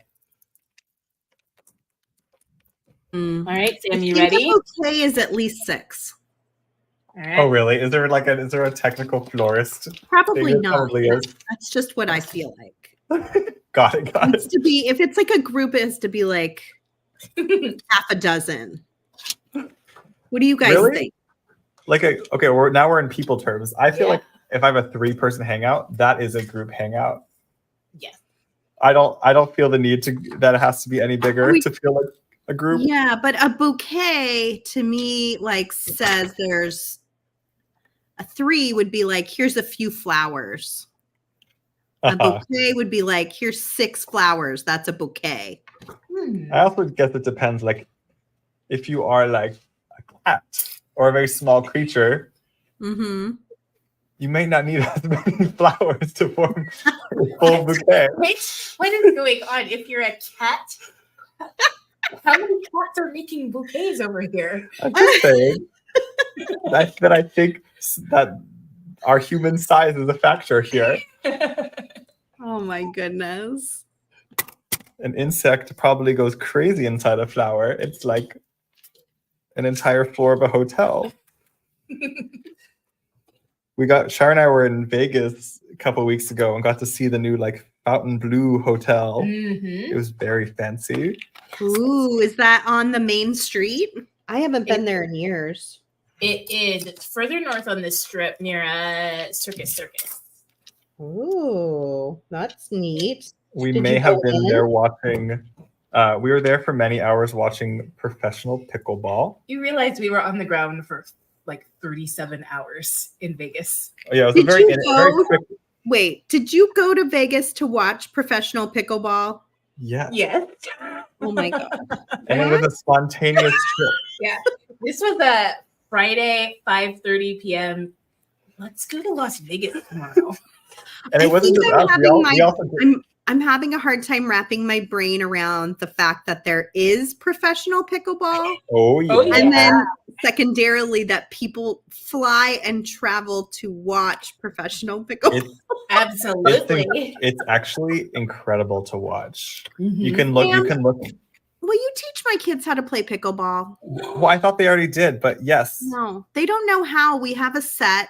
All right, Sam, you I think ready? a bouquet is at least 6. All right. Oh, really? Is there a technical florist? Probably There not. probably is. That's just what I feel like. Got it. It has to be, if it's like a group, it has to be like half a dozen. What do you guys Really? think? Okay, we're in people terms. I feel like if I have a 3-person hangout, that is a group hangout. Yes. I don't feel the need that it has to be any bigger to feel like a group. Yeah, but a bouquet to me like says there's a 3 would be like, here's a few flowers. A bouquet would be like, here's 6 flowers. That's a bouquet. I also guess it depends. Like, if you are like a cat or a very small creature, Mm-hmm. you may not need as many flowers to form a full bouquet. Wait, what is going on? If you're a cat, how many cats are making bouquets over here? I'm just saying that I think that our human size is a factor here. Oh my goodness. An insect probably goes crazy inside a flower. It's like an entire floor of a hotel. Shyra and I were in Vegas a couple weeks ago and got to see the new like Fountain Blue Hotel. It was very fancy. Ooh, is that on the main street? I haven't been there in years. It is further north on this strip near Circus. Ooh, that's neat. We Did may you have go been in? there watching. We were there for many hours watching professional pickleball. You realize we were on the ground for like 37 hours in Vegas. Oh, yeah, it was Did a very, you very go- quick. Wait, did you go to Vegas to watch professional pickleball? Yes. Yes. Oh my god. And it was a spontaneous trip. Yeah. This was a Friday, 5:30 p.m. Let's go to Las Vegas tomorrow. And it I wasn't think just I'm us. having We also did. I'm having a hard time wrapping my brain around the fact that there is professional pickleball. Oh, yeah. Oh, yeah. And then secondarily that people fly and travel to watch professional pickleball. Absolutely. It's actually incredible to watch. You Mhm. can look. You Sam, can look. Will you teach my kids how to play pickleball? Well, I thought they already did, but yes. No, they don't know how. We have a set,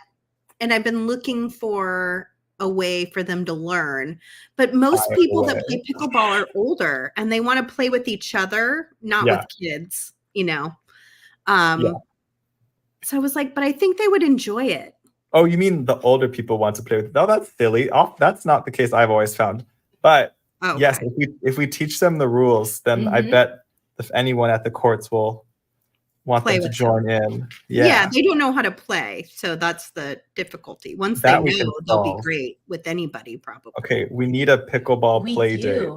and I've been looking for a way for them to learn. But most By people the that way. play pickleball are older, and they want to play with each other, not Yeah. with kids, you know. Yeah. So I was like, but I think they would enjoy it. Oh, you mean the older people want to play with? No, that's silly. Oh, that's not the case I've always found. But Okay. yes, if we teach them the rules, then I Mhm. bet if anyone at the courts will want Play them to with join in. Yeah, Yeah. they don't know how to play, so that's the difficulty. Once That they we can know, they'll be solve. great with anybody, probably. Okay, we need a pickleball We play do. day.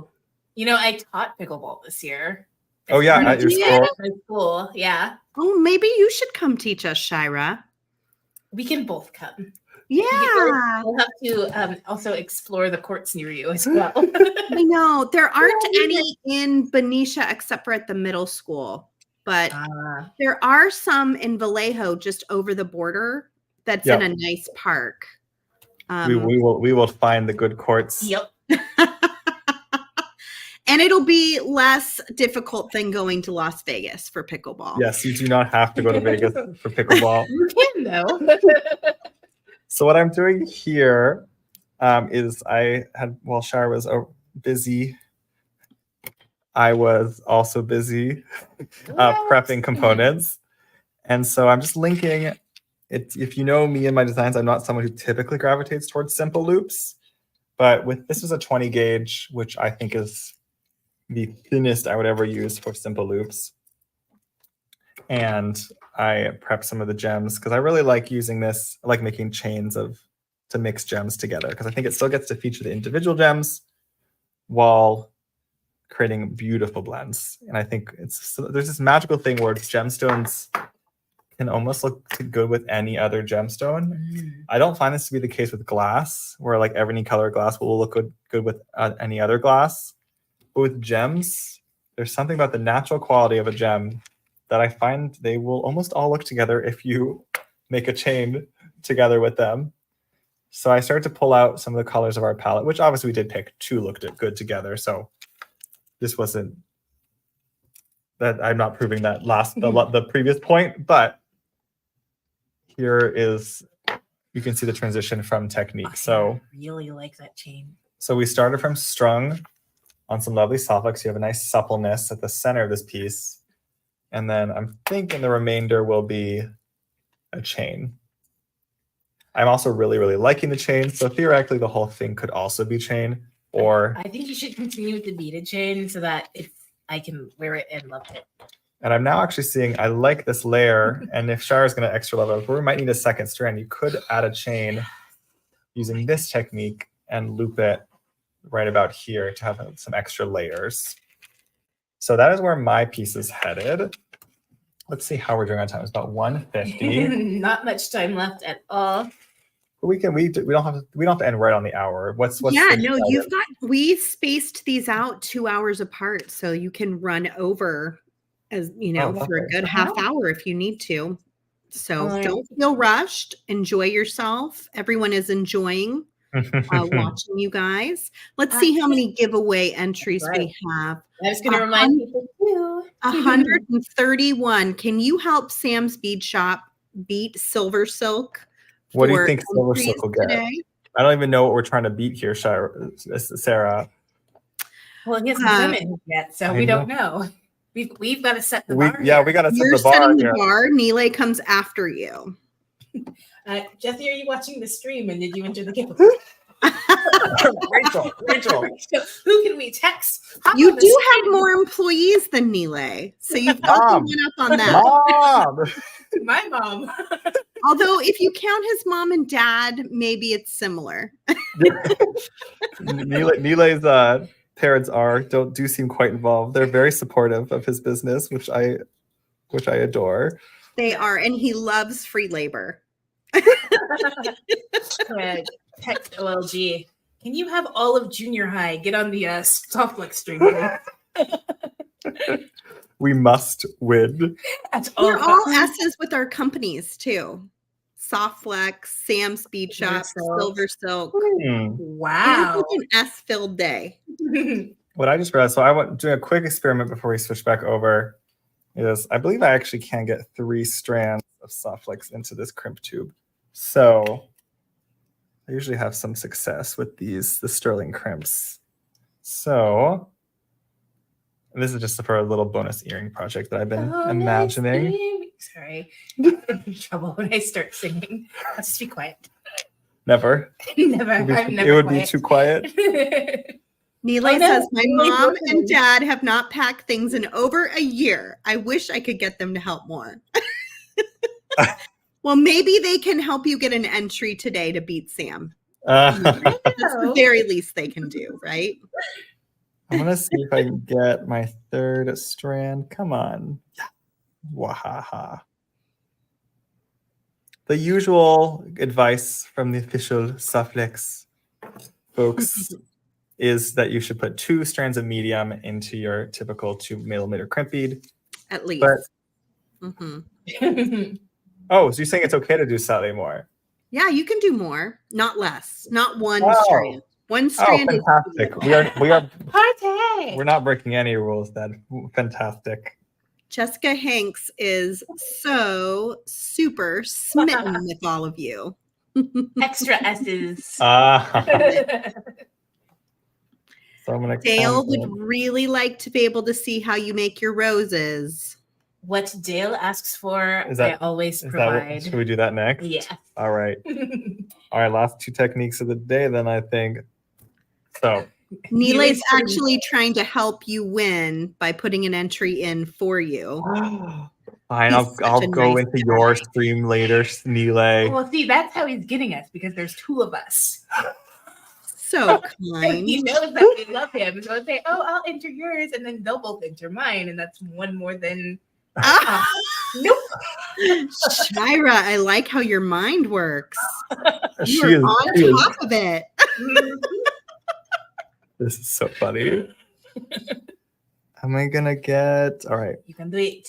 You know, I taught pickleball this year. Oh, yeah, at your school? My school, yeah. Oh, maybe you should come teach us, Shyra. We can both come. Yeah, We'll have to also explore the courts near you as well. I know. There aren't any in Benicia except for at the middle school, but there are some in Vallejo just over the border that's in a nice park. We will find the good courts. Yep. And it'll be less difficult than going to Las Vegas for pickleball. Yes, you do not have to go to Vegas for pickleball. You can though. So what I'm doing here is while Shyra was busy, I was also busy prepping components. And so I'm just linking it. If you know me and my designs, I'm not someone who typically gravitates towards simple loops. But this is a 20 gauge, which I think is the thinnest I would ever use for simple loops. And I prepped some of the gems because I really like using this. I like making chains to mix gems together because I think it still gets to feature the individual gems while creating beautiful blends. And I think there's this magical thing where gemstones can almost look good with any other gemstone. I don't find this to be the case with glass, where like any color glass will look good with any other glass. But with gems, there's something about the natural quality of a gem that I find they will almost all look together if you make a chain together with them. So I started to pull out some of the colors of our palette, which obviously we did pick two looked good together. So this wasn't that I'm not proving that the previous point, but here is, you can see the transition from technique. So I really like that chain. So we started from strung on some lovely sulfux. You have a nice suppleness at the center of this piece. And then I'm thinking the remainder will be a chain. I'm also really, really liking the chain. So theoretically, the whole thing could also be chain. Or I think you should continue with the beaded chain so that I can wear it and love it. And I'm now actually seeing, I like this layer. And if Shyra's going to extra level, we might need a second strand. You could add a chain using this technique and loop it right about here to have some extra layers. So that is where my piece is headed. Let's see how we're doing on time. It's about 1:50. Not much time left at all. We don't have to end right on the hour. We spaced these out 2 hours apart, so you can run over for a good half hour if you need to. So don't feel rushed. Enjoy yourself. Everyone is enjoying watching you guys. Let's see how many giveaway entries we have. I was going to remind people too. 131. Can you help Sam's Bead Shop beat Silver Silk? What do you think Silver Silk will get? Today? I don't even know what we're trying to beat here, Sarah. Well, he hasn't come in yet, so we don't know. We've got to set the bar. Yeah, we got to set You're the bar setting the here. bar. Nile comes after you. Jesse, are you watching the stream and did you enter the giveaway? Rachel. Who can we text? Hop You on the do stream. have more employees than Nile, so you've got Mom. the one up on that. Mom. My mom. Although if you count his mom and dad, maybe it's similar. Nile's parents do seem quite involved. They're very supportive of his business, which I adore. They are, and he loves free labor. Text OLG. Can you have all of junior high get on the Softflex stream? We must win. That's all. We're all S's with our companies too. Softflex, Sam Speed Shop, Silver Silk. Wow. It's an S-filled day. What I just realized, so I went doing a quick experiment before we switch back over, is I believe I actually can get 3 strands of Softflex into this crimp tube. So I usually have some success with the sterling crimps. So this is just for a little bonus earring project that I've been imagining. Sorry. I'm in trouble when I start singing. Let's just be quiet. Never. Never. I'm never It would quiet. be too quiet. Nile says, my mom and dad have not packed things in over a year. I wish I could get them to help more. Well, maybe they can help you get an entry today to beat Sam. That's the very least they can do, right? I'm going to see if I can get my 3rd strand. Come on. Yeah. Wahaha. The usual advice from the official Softflex folks is that you should put 2 strands of medium into your typical 2mm crimp bead. At least. Oh, so you're saying it's okay to do slightly more? Yeah, you can do more, not less. Not one strand. One Oh, strand is fantastic. We are Party. we're not breaking any rules then. Fantastic. Jessica Hanks is so super smitten with all of you. Extra S's. So I'm gonna Dale would really like to be able to see how you make your roses. What Dale asks for, Is that- I always provide. Should we do that next? Yeah. All right. All right, last 2 techniques of the day then, I think. So Nile's actually trying to help you win by putting an entry in for you. fine, I'll go into your stream later, Nile. Well, see, that's how he's getting us because there's 2 of us. So kind. He knows that we love him. So I'll say, oh, I'll enter yours, and then they'll both enter mine, and that's 1 more than. Nope. Shyra, I like how your mind works. She You're is on top of it. This is so funny. Am I gonna get all right? You can do it.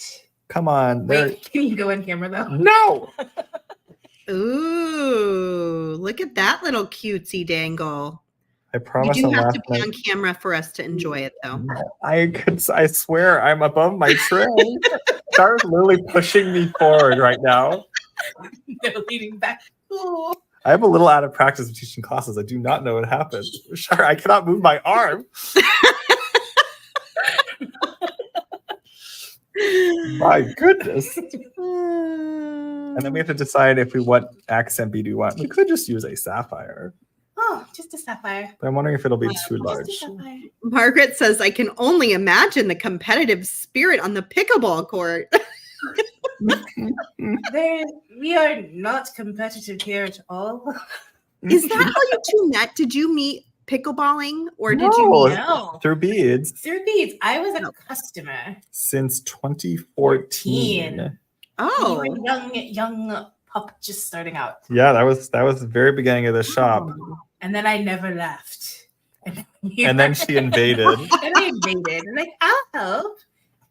Come on. Wait, can you go on camera though? No. Ooh, look at that little cutesy dangle. I You promise. do on have last to be night- on camera for us to enjoy it, though. I swear I'm above my tray. Shara's literally pushing me forward right now. No, leaning back. Oh. I have a little out of practice of teaching classes. I do not know what happened. Shara, I cannot move my arm. My goodness. And then we have to decide if we what accent bead we want. We could just use a sapphire. Oh, just a sapphire. But I'm wondering if it'll be too Just a large. sapphire. Margaret says, I can only imagine the competitive spirit on the pickleball court. We are not competitive here at all. Is that how you two met? Did you meet pickleballing or did No. you meet? No. Through beads Through Beads, I was a customer. since 2014. Oh, You were young pup just starting out. Yeah, that was the very beginning of the shop. And then I never left. And then she invaded. And I invaded. And like, I'll help.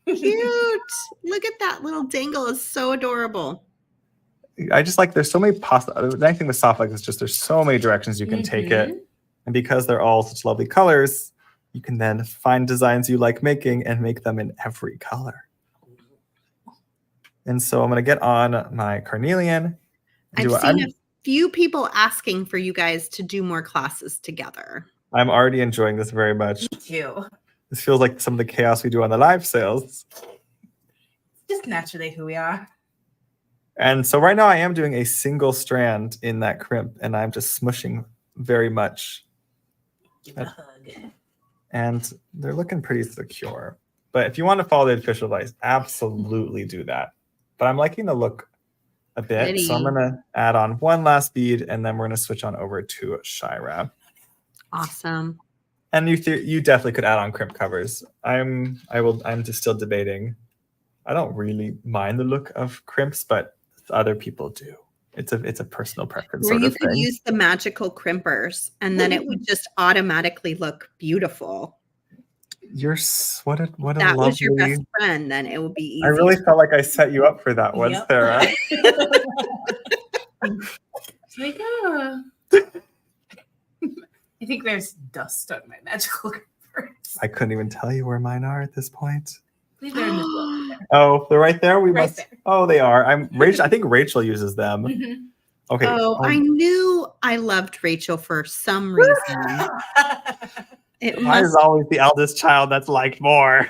cute. Look at that little dangle. Is so adorable. I just like there's so many the nice thing with Softflex is just there's so many directions you can take it. And because they're all such lovely colors, you can then find designs you like making and make them in every color. And so I'm going to get on my Carnelian. I've seen a few people asking for you guys to do more classes together. I'm already enjoying this very much. Me too. This feels like some of the chaos we do on the live sales. Just naturally who we are. And so right now I am doing a single strand in that crimp, and I'm just smushing very much. Give it a hug. And they're looking pretty secure. But if you want to follow the official advice, absolutely do that. But I'm liking the look a bit. Pretty. So I'm going to add on one last bead, and then we're going to switch on over to Shyra. Awesome. And you definitely could add on crimp covers. I'm just still debating. I don't really mind the look of crimps, but other people do. It's a personal preference. Or sort you of could thing. use the magical crimpers, and then it would just automatically look beautiful. What a That lovely. was your best friend, then it would be easy. I really felt like I set you up for that one, Yep. Sarah. It's like, I think there's dust on my magical crimpers. I couldn't even tell you where mine are at this point. I believe they're in this book. Oh, they're right there. Right there. Oh, they are. I think Rachel uses them. Mhm. Okay. Oh, I knew I loved Rachel for some reason. It Mine is must. always the eldest child that's liked more.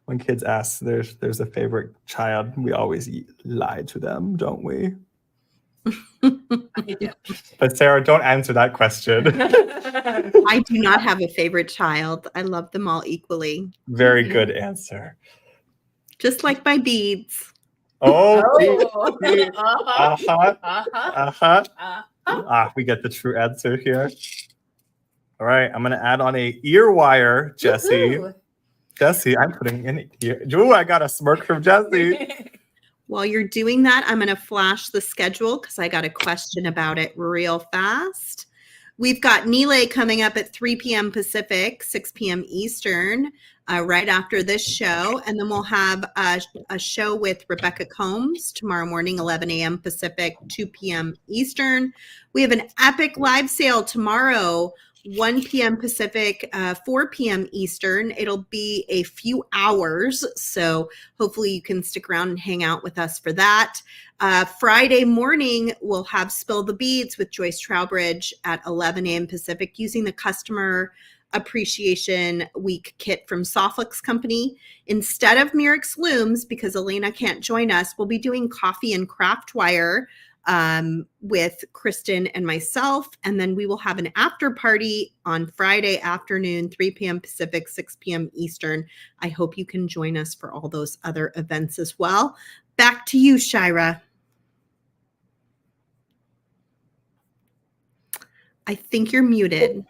When kids ask, there's a favorite child, we always lie to them, don't we? But Sarah, don't answer that question. I do not have a favorite child. I love them all equally. Very good answer. Just like my beads. Oh, Uh-huh. uh-huh, Uh-huh. uh-huh. We get the true answer here. All right, I'm gonna add on a ear wire, Jesse. Woohoo. Jesse, I'm putting in here. Ooh, I got a smirk from Jesse. While you're doing that, I'm going to flash the schedule because I got a question about it real fast. We've got Nile coming up at 3 p.m. Pacific, 6 p.m. Eastern, right after this show. And then we'll have a show with Rebecca Combs tomorrow morning, 11 a.m. Pacific, 2 p.m. Eastern. We have an epic live sale tomorrow, 1 p.m. Pacific, 4 p.m. Eastern. It'll be a few hours, so hopefully you can stick around and hang out with us for that. Friday morning, we'll have Spill the Beads with Joyce Trowbridge at 11 a.m. Pacific using the Customer Appreciation Week kit from Soflix Company. Instead of Murex Looms, because Elena can't join us, we'll be doing coffee and craft wire with Kristen and myself. And then we will have an after party on Friday afternoon, 3 p.m. Pacific, 6 p.m. Eastern. I hope you can join us for all those other events as well. Back to you, Shyra. I think you're muted.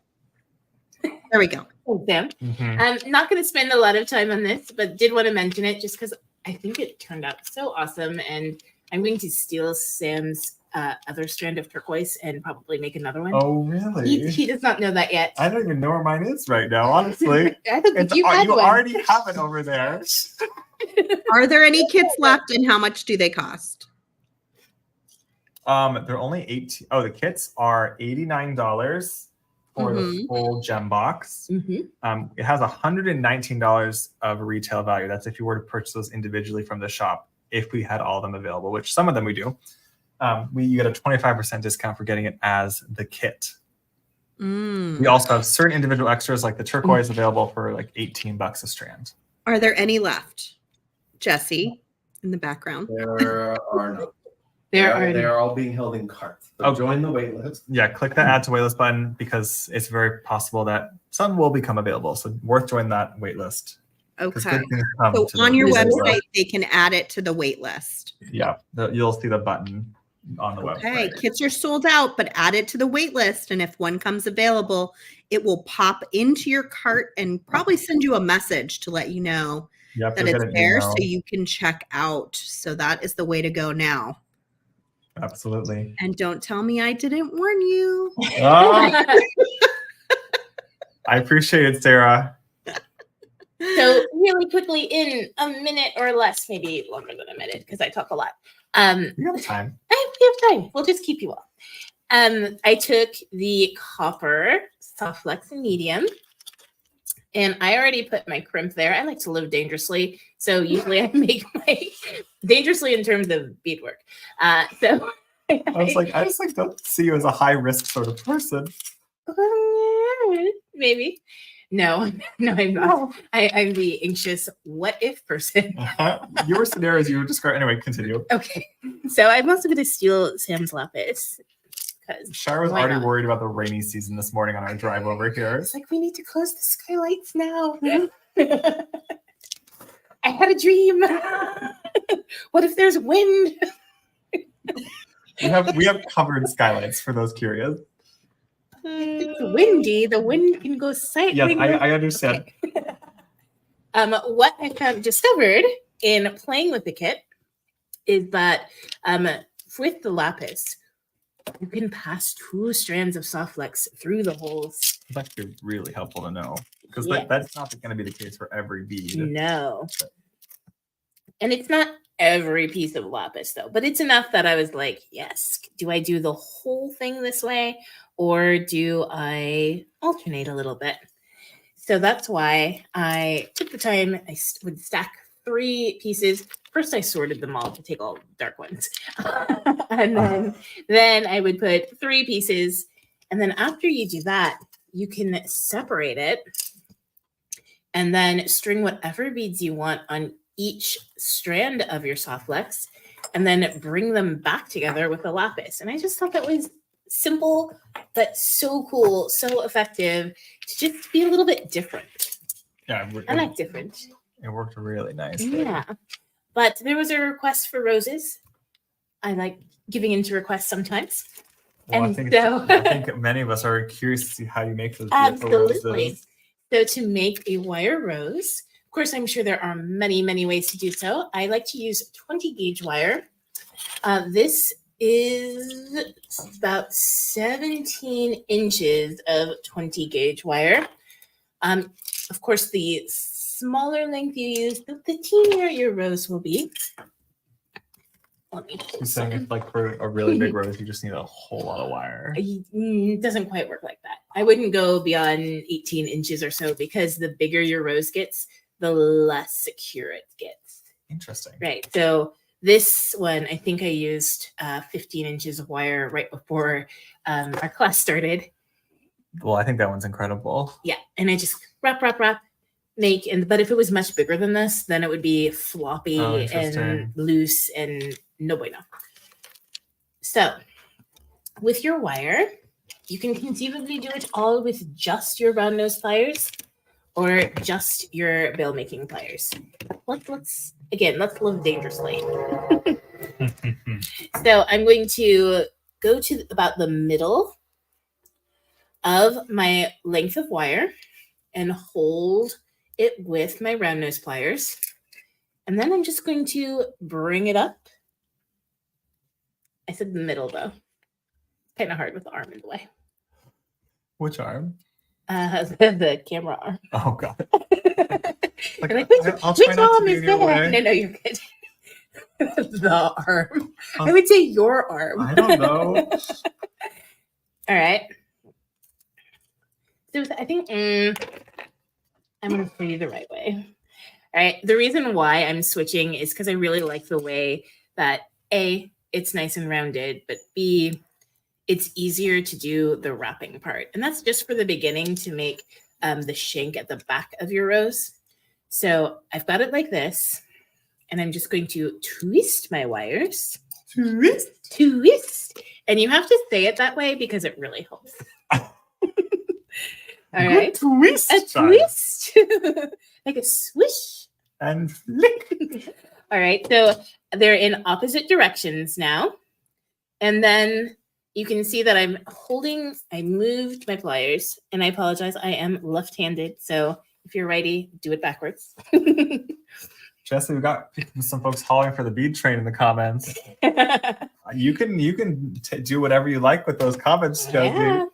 There we go. Oh, Sam. Mhm. I'm not going to spend a lot of time on this, but did want to mention it just because I think it turned out so awesome. And I'm going to steal Sam's other strand of turquoise and probably make another one. Oh, really? He does not know that yet. I don't even know where mine is right now, honestly. I don't think you had You one. already have it over there. Are there any kits left and how much do they cost? They're only 18. Oh, the kits are $89 for the full gem box. Mm-hmm. It has $119 of retail value. That's if you were to purchase those individually from the shop, if we had all of them available, which some of them we do. You get a 25% discount for getting it as the kit. We also have certain individual extras like the turquoise available for like $18 a strand. Are there any left? Jesse in the background. There are none. They They are all being held in carts. So join the wait list. Yeah, click that add to waitlist button because it's very possible that some will become available. So worth joining that waitlist. Okay. So So on your website, they can add it to the wait list. Yeah, you'll see the button on the Okay, website. kits are sold out, but add it to the wait list. And if one comes available, it will pop into your cart and probably send you a message to let you know Yep, that you'll it's get an there email. so you can check out. So that is the way to go now. Absolutely. And don't tell me I didn't warn you. Oh, I appreciate it, Sarah. So really quickly, in a minute or less, maybe longer than a minute, because I talk a lot. We have time. We have time. We'll just keep you all. I took the copper Soflix medium, and I already put my crimp there. I like to live dangerously, so usually I make my dangerously in terms of beadwork. So I was like, I just like don't see you as a high risk sort of person. Maybe. No, no, I'm not. I'm the anxious what if person. Your scenarios you were describing. Anyway, continue. Okay. So I'm also going to steal Sam's Lapis. Shyra was already worried about the rainy season this morning on our drive over here. It's like, we need to close the skylights now. I had a dream. What if there's wind? we have covered skylights for those curious. It's windy. The wind can go sideways. Yes, I understand. Okay. What I found discovered in playing with the kit is that with the lapis, you can pass 2 strands of soft flex through the holes. That's actually really helpful to know because Yeah. that's not going to be the case for every bead. No. And it's not every piece of lapis though, but it's enough that I was like, yes, do I do the whole thing this way or do I alternate a little bit? So that's why I took the time. I would stack 3 pieces. First, I sorted them all to take all the dark ones. And then I would put 3 pieces. And then after you do that, you can separate it and then string whatever beads you want on each strand of your soft flex and then bring them back together with a lapis. And I just thought that was simple, but so cool, so effective to just be a little bit different. Yeah, I like different. It worked really nicely. Yeah. But there was a request for roses. I like giving into requests sometimes. Well, And I think many of us are curious to see how you make those beautiful absolutely. roses. So to make a wire rose, of course, I'm sure there are many, many ways to do so. I like to use 20 gauge wire. This is about 17 inches of 20 gauge wire. Of course, the smaller length you use, the teenier your rose will be. Let me You're saying if like for a really big rose, you just need a whole lot of wire. It doesn't quite work like that. I wouldn't go beyond 18 inches or so because the bigger your rose gets, the less secure it gets. Interesting. Right. So this one, I think I used 15 inches of wire right before our class started. Well, I think that one's incredible. Yeah. And I just wrap, but if it was much bigger than this, then it would be floppy and loose and no bueno. So with your wire, you can conceivably do it all with just your round nose pliers or just your Bale making pliers. Let's live dangerously. So I'm going to go to about the middle of my length of wire and hold it with my round nose pliers. And then I'm just going to bring it up. I said the middle though. Kind of hard with the arm in the way. Which arm? The camera arm. Oh god. I'll try not to be in your way. No, you're good. The arm. I would say your arm. I don't know. All right. So I think I'm going to show you the right way. All right. The reason why I'm switching is because I really like the way that A, it's nice and rounded, but B, it's easier to do the wrapping part. And that's just for the beginning to make the shank at the back of your rose. So I've got it like this, and I'm just going to twist my wires. Twist. And you have to say it that way because it really helps. All right. Twist. A twist. Like a swish. And flick. All right. So they're in opposite directions now. And then you can see that I moved my pliers, and I apologize. I am left-handed. So if you're righty, do it backwards. Jesse, we got some folks hollering for the bead train in the comments. You can do whatever you like with those comments, Jesse. Yeah.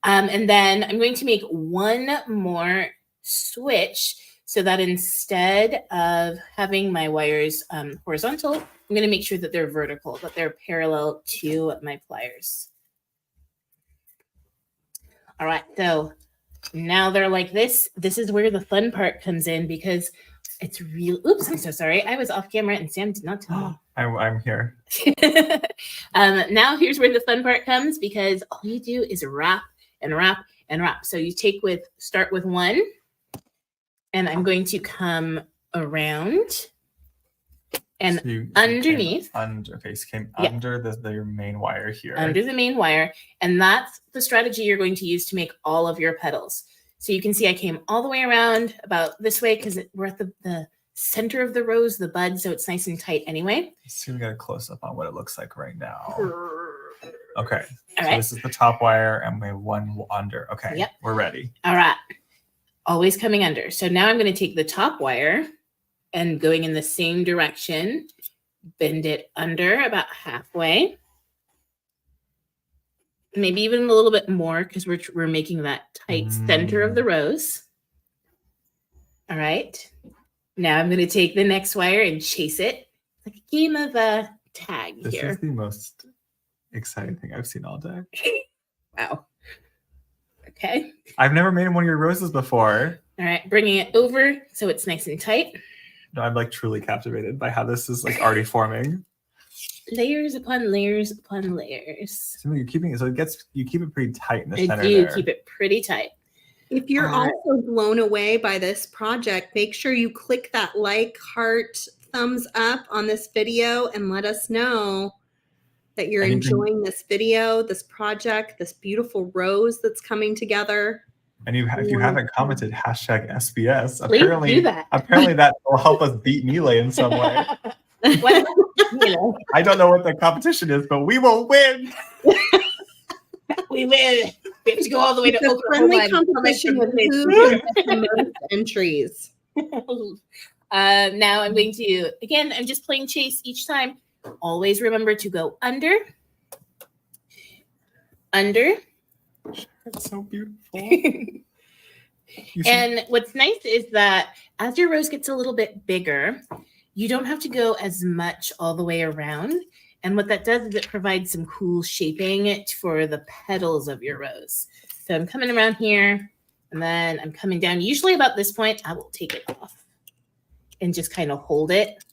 And then I'm going to make one more switch so that instead of having my wires horizontal, I'm going to make sure that they're vertical, that they're parallel to my pliers. All right, so now they're like this. This is where the fun part comes in because It's real. Oops, I'm so sorry. I was off camera and Sam did not tell me. I'm here. Now here's where the fun part comes, because all you do is wrap and wrap and wrap. So you start with one, and I'm going to come around and So you underneath. Okay, so you came under your main wire here. Under the main wire. And that's the strategy you're going to use to make all of your petals. So you can see I came all the way around about this way because we're at the center of the rose, the bud, so it's nice and tight anyway. So we got a close up on what it looks like right now. Okay. All so right. This is the top wire and we have one under. Okay. Yep. We're ready. All right. Always coming under. So now I'm going to take the top wire and going in the same direction, bend it under about halfway. Maybe even a little bit more because we're making that tight center of the rose. All right. Now I'm going to take the next wire and chase it like a game of tag here. This is the most exciting thing I've seen all day. Wow. Okay. I've never made one of your roses before. All right. Bringing it over so it's nice and tight. No, I'm like truly captivated by how this is like already forming. Layers upon layers upon layers. So you're keeping it, you keep it pretty tight in the center. I do there. keep it pretty tight. If you're also blown away by this project, make sure you click that like, heart, thumbs up on this video and let us know that you're enjoying this video, this project, this beautiful rose that's coming together. And if you haven't commented, #SBS. Please do that. Apparently that will help us beat Melee in some way. Well, you know, I don't know what the competition is, but we will win. we win. We have to go all the way to It's a Oklahoma. friendly competition with who gets the most entries. Now I'm going to, again, I'm just playing chase each time. Always remember to go under. That's so beautiful. And what's nice is that as your rose gets a little bit bigger, you don't have to go as much all the way around. And what that does is it provides some cool shaping for the petals of your rose. So I'm coming around here and then I'm coming down. Usually about this point, I will take it off and just kind of hold it.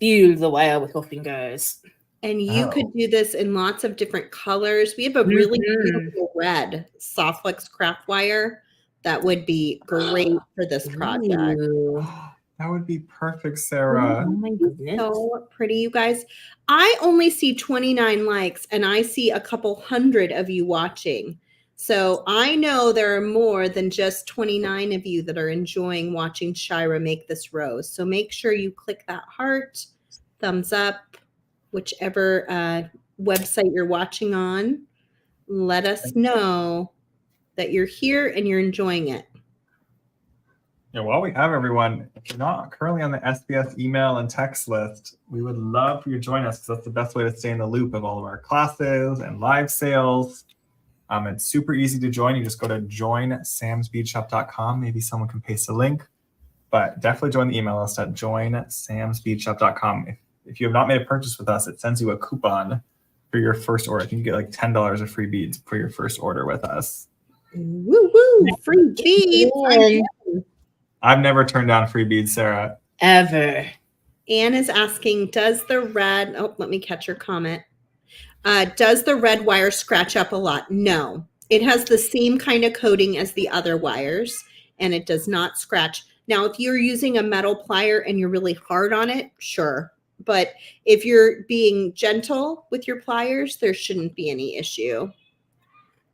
Feel the wire with your fingers. And you could do this in lots of different colors. We have a really beautiful red soft flex craft wire that would be great for this project. Ooh. That would be perfect, Sarah. Oh my goodness. So pretty, you guys. I only see 29 likes and I see a couple hundred of you watching. So I know there are more than just 29 of you that are enjoying watching Shyra make this rose. So make sure you click that heart, thumbs up, whichever website you're watching on. Let us know that you're here and you're enjoying it. Yeah, while we have everyone, if you're not currently on the SBS email and text list, we would love for you to join us because that's the best way to stay in the loop of all of our classes and live sales. It's super easy to join. You just go to joinsamsbeadshop.com. Maybe someone can paste a link, but definitely join the email list at joinsamsbeadshop.com. If you have not made a purchase with us, it sends you a coupon for your first order. I think you get like $10 of free beads for your first order with us. Woo woo! Free beads. I've never turned down free beads, Sarah. Ever. Anne is asking, does the red, let me catch your comment. Does the red wire scratch up a lot? No. It has the same kind of coating as the other wires, and it does not scratch. Now, if you're using a metal plier and you're really hard on it, sure. But if you're being gentle with your pliers, there shouldn't be any issue.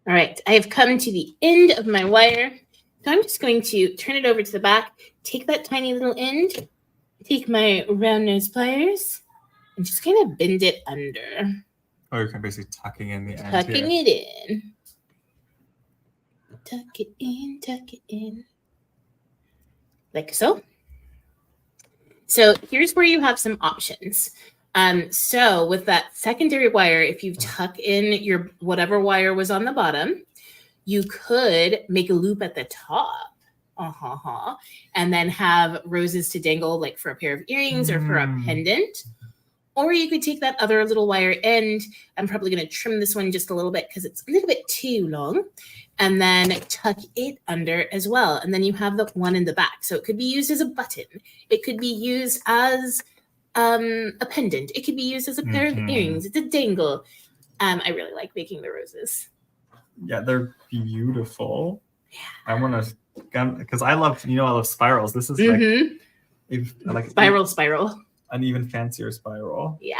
All right, I have come to the end of my wire. So I'm just going to turn it over to the back, take that tiny little end, take my round nose pliers, and just kind of bend it under. Oh, you're kind of basically tucking in the end Tucking here. it in. Tuck it in, tuck it in. Like so. So here's where you have some options. So with that secondary wire, if you tuck in your whatever wire was on the bottom, you could make a loop at the top. And then have roses to dangle like for a pair of earrings or for a pendant. Or you could take that other little wire end. I'm probably going to trim this one just a little bit because it's a little bit too long. And then tuck it under as well. And then you have the one in the back. So it could be used as a button. It could be used as a pendant. It could be used as a pair of earrings. It's a dangle. I really like making the roses. Yeah, they're beautiful. Yeah. I want to, because I love spirals. This is like spiral. An even fancier spiral. Yeah.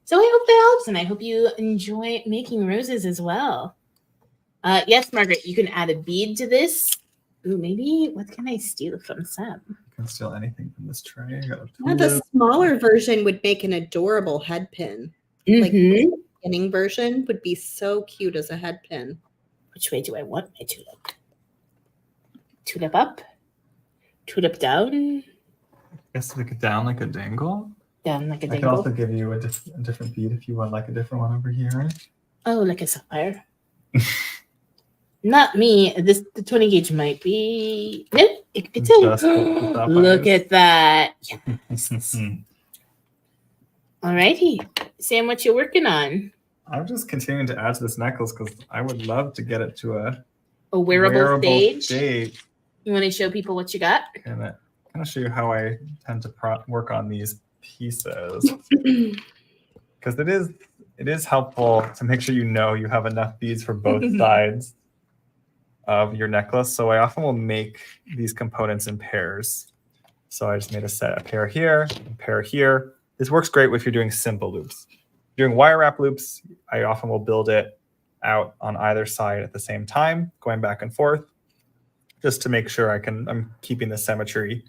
So I hope that helps, and I hope you enjoy making roses as well. Yes, Margaret, you can add a bead to this. Ooh, maybe what can I steal from Sam? You can steal anything from this tray. The smaller version would make an adorable head pin. Like the beginning version would be so cute as a head pin. Which way do I want my tulip? Tulip up? Tulip down? I guess like down like a dangle. Down like a dangle. I can also give you a different bead if you want, like a different one over here. Oh, like a sapphire. Not me. The 20 gauge might be. Nope, it's in. Look at that. Yes. Alrighty, Sam, what you working on? I'm just continuing to add to this necklace because I would love to get it to a wearable stage. You want to show people what you got? And I'll show you how I tend to work on these pieces, because it is helpful to make sure you have enough beads for both sides of your necklace. So I often will make these components in pairs. So I just made a pair here, a pair here. This works great if you're doing simple loops. Doing wire wrap loops, I often will build it out on either side at the same time, going back and forth, just to make sure I'm keeping the symmetry.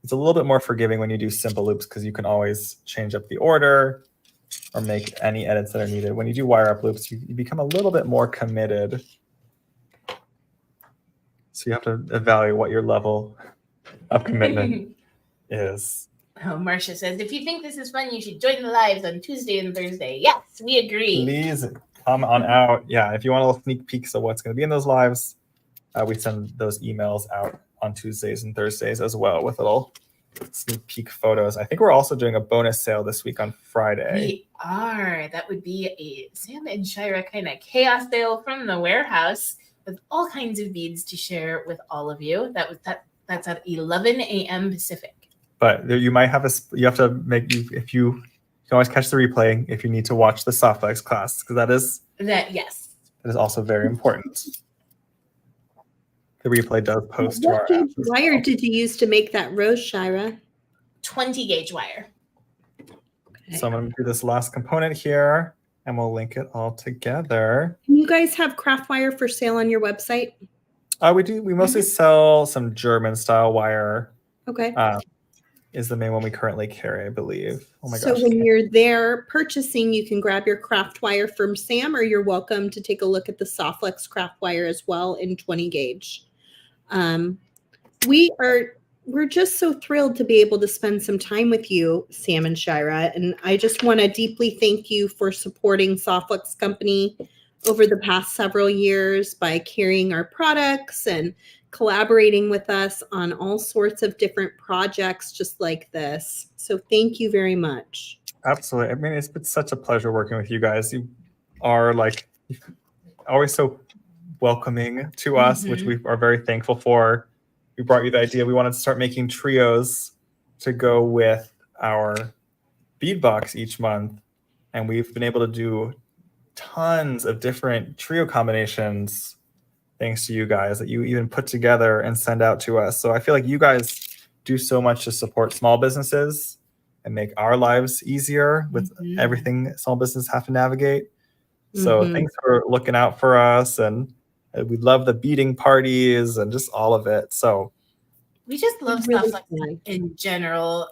It's a little bit more forgiving when you do simple loops because you can always change up the order or make any edits that are needed. When you do wire up loops, you become a little bit more committed. So you have to evaluate what your level of commitment is. Oh, Marcia says, if you think this is fun, you should join the lives on Tuesday and Thursday. Yes, we agree. Please come on out. Yeah, if you want a little sneak peeks of what's going to be in those lives, we send those emails out on Tuesdays and Thursdays as well with little sneak peek photos. I think we're also doing a bonus sale this week on Friday. We are. That would be a Sam and Shyra kind of chaos sale from the warehouse with all kinds of beads to share with all of you. That's at 11 a.m. Pacific. But you might have you have to make you can always catch the replay if you need to watch the softlex class, because that is also very important. The replay does post to our What wire did you use to make that rose, Shyra? 20 gauge wire. Okay. So I'm going to do this last component here, and we'll link it all together. Can you guys have craft wire for sale on your website? We do. We mostly sell some German style wire. Okay. Is the main one we currently carry, I believe. Oh my gosh. So when you're there purchasing, you can grab your craft wire from Sam, or you're welcome to take a look at the Softlex craft wire as well in 20 gauge. We're just so thrilled to be able to spend some time with you, Sam and Shyra. And I just want to deeply thank you for supporting Softlex Company over the past several years by carrying our products and collaborating with us on all sorts of different projects just like this. So thank you very much. Absolutely. I mean, it's been such a pleasure working with you guys. You are always so welcoming to us, which we are very thankful for. We brought you the idea. We wanted to start making trios to go with our bead box each month. And we've been able to do tons of different trio combinations thanks to you guys that you even put together and send out to us. So I feel like you guys do so much to support small businesses and make our lives easier with everything small businesses have to navigate. So thanks for looking out for us. And we love the beading parties and just all of it. So we just love stuff like that in general.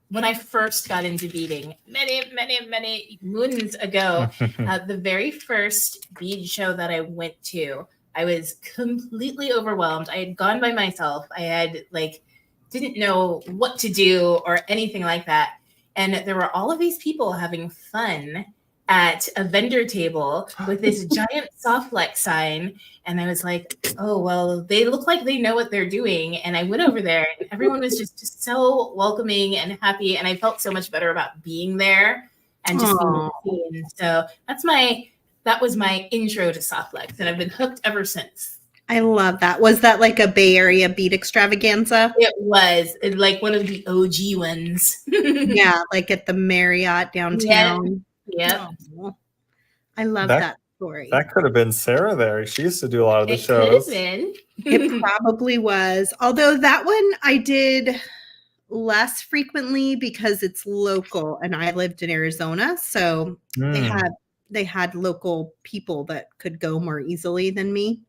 When I first got into beading many moons ago, the very first bead show that I went to, I was completely overwhelmed. I had gone by myself. I had didn't know what to do or anything like that. And there were all of these people having fun at a vendor table with this giant Softlex sign. And I was like, oh, well, they look like they know what they're doing. And I went over there and everyone was just so welcoming and happy. And I felt so much better about being there and just being seen. So that was my intro to Softlex. And I've been hooked ever since. I love that. Was that like a Bay Area bead extravaganza? It was like one of the OG ones. Yeah, like at the Marriott downtown. Yep. Oh, I love that story. That could have been Sarah there. She used to do a lot of the shows. Could have been. It probably was. Although that one I did less frequently because it's local and I lived in Arizona. So they had local people that could go more easily than me.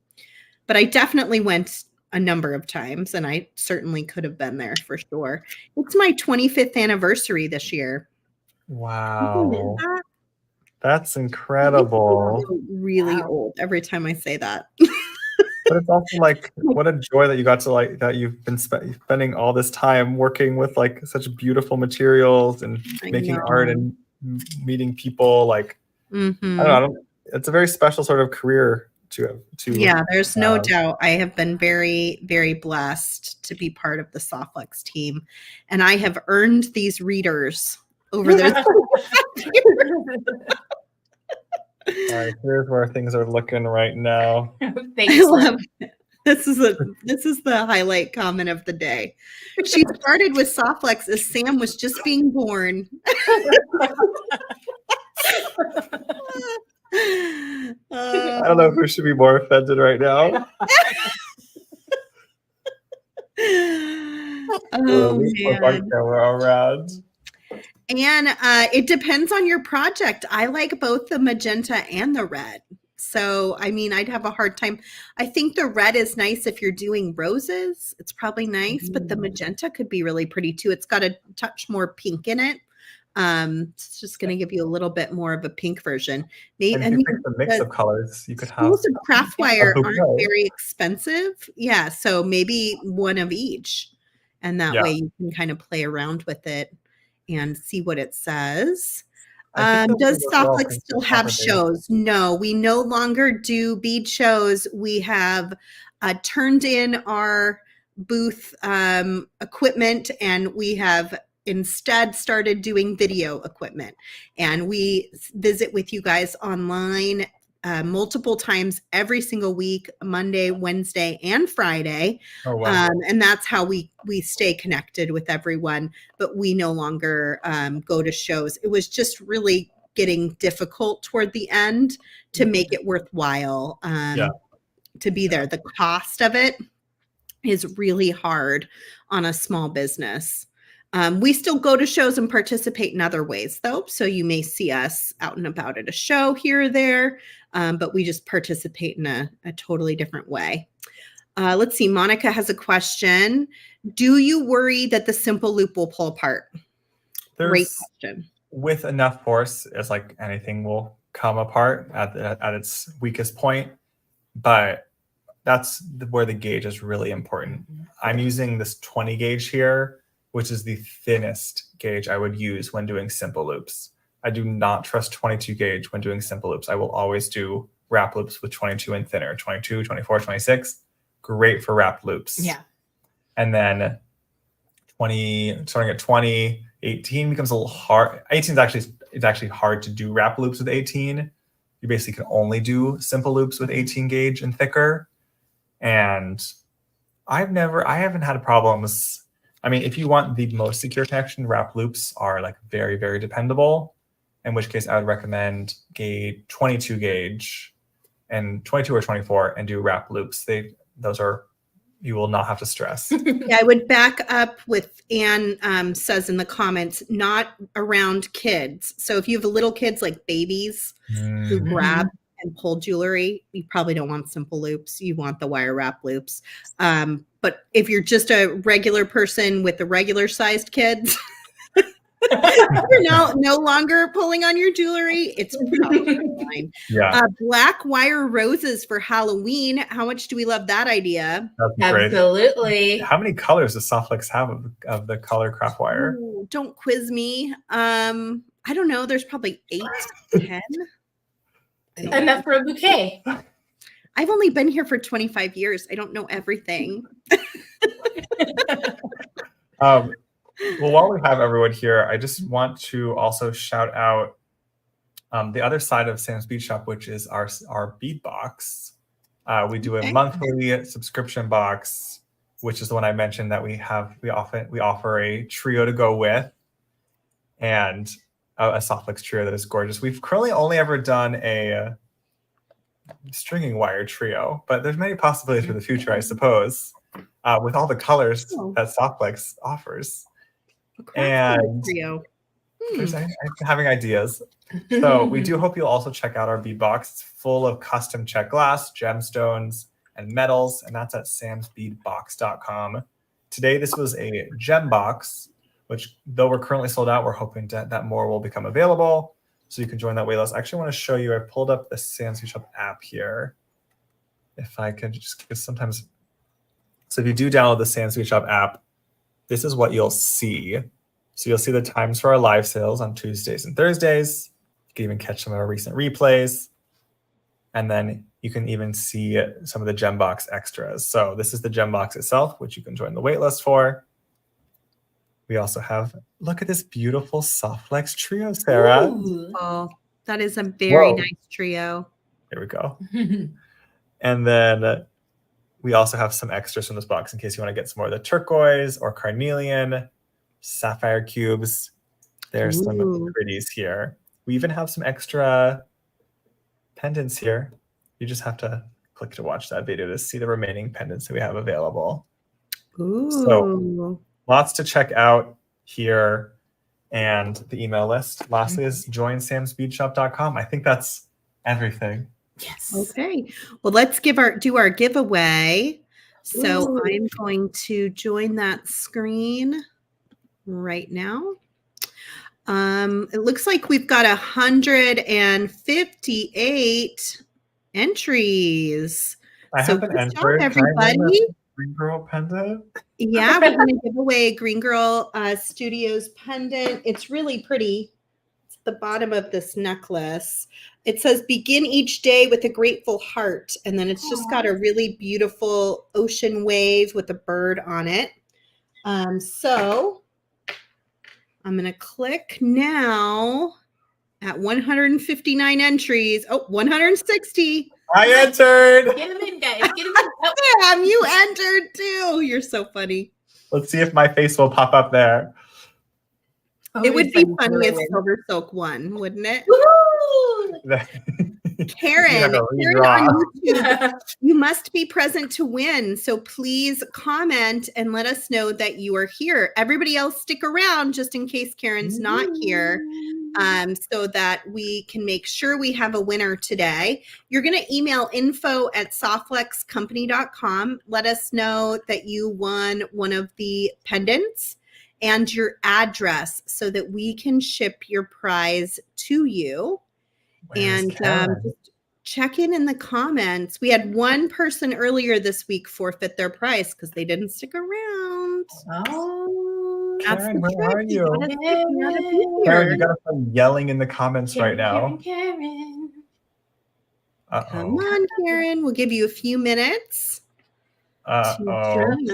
But I definitely went a number of times, and I certainly could have been there for sure. It's my 25th anniversary this year. Wow. That's incredible. Really old every time I say that. But it's also like, what a joy that you got to like, that you've been spending all this time working with like such beautiful materials and making art and meeting people. Like, I don't know, it's a very special sort of career. Yeah, there's no doubt. I have been very, very blessed to be part of the Softlex team, and I have earned these readers over those. All right, here's where things are looking right now. Thanks. This is the highlight comment of the day. She started with Softlex as Sam was just being born. I don't know who should be more offended right now. Oh, man. Around. And it depends on your project. I like both the magenta and the red. So, I mean, I'd have a hard time. I think the red is nice if you're doing roses. It's probably nice, but the magenta could be really pretty too. It's got a touch more pink in it. It's just going to give you a little bit more of a pink version. Maybe the mix of colors you could have. Spools of craft wire aren't very expensive. Yeah, so maybe one of each, and that way you can kind of play around with it and see what it says. Does Softlex still have shows? No, we no longer do bead shows. We have turned in our booth equipment, and we have instead started doing video equipment, and we visit with you guys online multiple times every single week, Monday, Wednesday, and Friday. Oh, wow. And that's how we stay connected with everyone, but we no longer go to shows. It was just really getting difficult toward the end to make it worthwhile to be there. The cost of it is really hard on a small business. We still go to shows and participate in other ways, though. So you may see us out and about at a show here or there, but we just participate in a totally different way. Let's see. Monica has a question. Do you worry that the simple loop will pull apart? Great question. With enough force, it's like anything will come apart at its weakest point, but that's where the gauge is really important. I'm using this 20 gauge here, which is the thinnest gauge I would use when doing simple loops. I do not trust 22 gauge when doing simple loops. I will always do wrap loops with 22 and thinner, 22, 24, 26. Great for wrap loops. Yeah. And then 20, starting at 20, 18 becomes a little hard. 18 is actually hard to do wrap loops with 18. You basically can only do simple loops with 18 gauge and thicker. And I haven't had problems. I mean, if you want the most secure connection, wrap loops are like very, very dependable, in which case I would recommend 22 gauge and 22 or 24 and do wrap loops. You will not have to stress. Yeah, I would back up with Anne says in the comments, not around kids. So if you have little kids like babies who grab and pull jewelry, you probably don't want simple loops. You want the wire wrap loops. But if you're just a regular person with the regular sized kids, you're no longer pulling on your jewelry, it's probably fine. Yeah. Black wire roses for Halloween. How much do we love that idea? Absolutely. How many colors does Softlex have of the color craft wire? Ooh, don't quiz me. I don't know. There's probably 8 to 10. Enough for a bouquet. I've only been here for 25 years. I don't know everything. Well, while we have everyone here, I just want to also shout out the other side of Sam's Bead Shop, which is our bead box. We do a monthly subscription box, which is the one I mentioned that we offer a trio to go with, and a softflex trio that is gorgeous. We've currently only ever done a stringing wire trio, but there's many possibilities for the future, I suppose, with all the colors that softflex offers. And trio. I'm having ideas. So we do hope you'll also check out our bead box. It's full of custom check glass, gemstones, and metals, and that's at samsbeadbox.com. Today, this was a gem box, which though we're currently sold out, we're hoping that more will become available. So you can join that waitlist. I actually want to show you, I pulled up the Sam's Bead Shop app here. If I could just, because sometimes, so if you do download the Sam's Bead Shop app, this is what you'll see. So you'll see the times for our live sales on Tuesdays and Thursdays. You can even catch some of our recent replays. And then you can even see some of the gem box extras. So this is the gem box itself, which you can join the waitlist for. We also have, look at this beautiful softflex trio, Sarah. Ooh. Oh, that is a very Whoa. nice trio. Here we go. And then we also have some extras from this box in case you want to get some more of the turquoise or carnelian, sapphire cubes. There's some of the pretties here. We even have some extra pendants here. You just have to click to watch that video to see the remaining pendants that we have available. Ooh. So lots to check out here, and the email list. Lastly is joinsamsbeadshop.com. I think that's everything. Yes. Okay. Well, let's do our giveaway. So I'm going to join that screen right now. It looks like we've got 158 entries. I So haven't good job, entered. everybody. Green Girl pendant. Yeah, we're going to give away a Green Girl Studios pendant. It's really pretty. It's the bottom of this necklace. It says, begin each day with a grateful heart. And then it's just got a really beautiful ocean wave with a bird on it. So I'm going to click now at 159 entries. Oh, 160. I entered. Get them in, guys. Get them in. Oh, Sam, you entered too. You're so funny. Let's see if my face will pop up there. It would be funny if Silver Silk won, wouldn't it? Karen, on YouTube, you must be present to win. So please comment and let us know that you are here. Everybody else stick around just in case Karen's not here, so that we can make sure we have a winner today. You're going to email info@softflexcompany.com. Let us know that you won one of the pendants and your address so that we can ship your prize to you. And just check in the comments. We had one person earlier this week forfeit their price because they didn't stick around. Oh, Karen, where are you? Karen. Karen, you gotta start yelling in the comments right now. Karen. Come on, Karen. We'll give you a few minutes. Karen.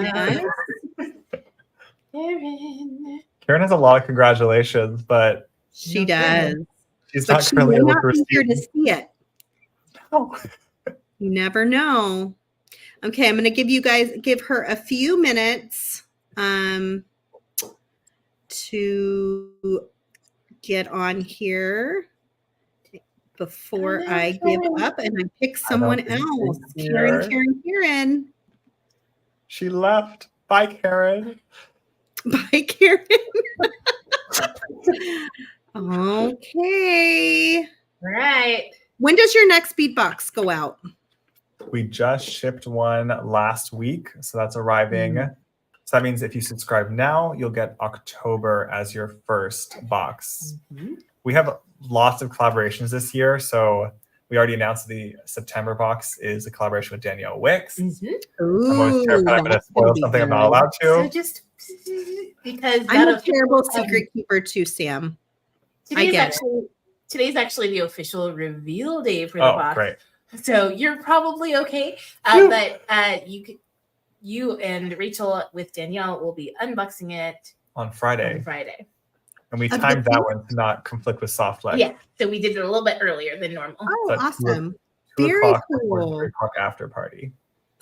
Karen has a lot of congratulations, but She does. she's But not she currently may able not to be here to receive. see it. Oh. You never know. Okay, I'm going to give her a few minutes to get on here before I give up and I pick someone else. Karen. She left. Bye, Karen. Bye, Karen. Okay. All right. When does your next bead box go out? We just shipped one last week, so that's arriving. So that means if you subscribe now, you'll get October as your first box. We have lots of collaborations this year, so we already announced the September box is a collaboration with Danielle Wicks. I'm always terrified I'm going to spoil something I'm not allowed to. So just because I'm a terrible secret keeper too, Sam. Today's actually the official reveal day for the box. Great. So you're probably okay. But you and Rachel with Danielle will be unboxing it on Friday. And we timed that one to not conflict with soft light. Yeah. So we did it a little bit earlier than normal. Oh, awesome. 2 Very o'clock cool. 3 o'clock after party.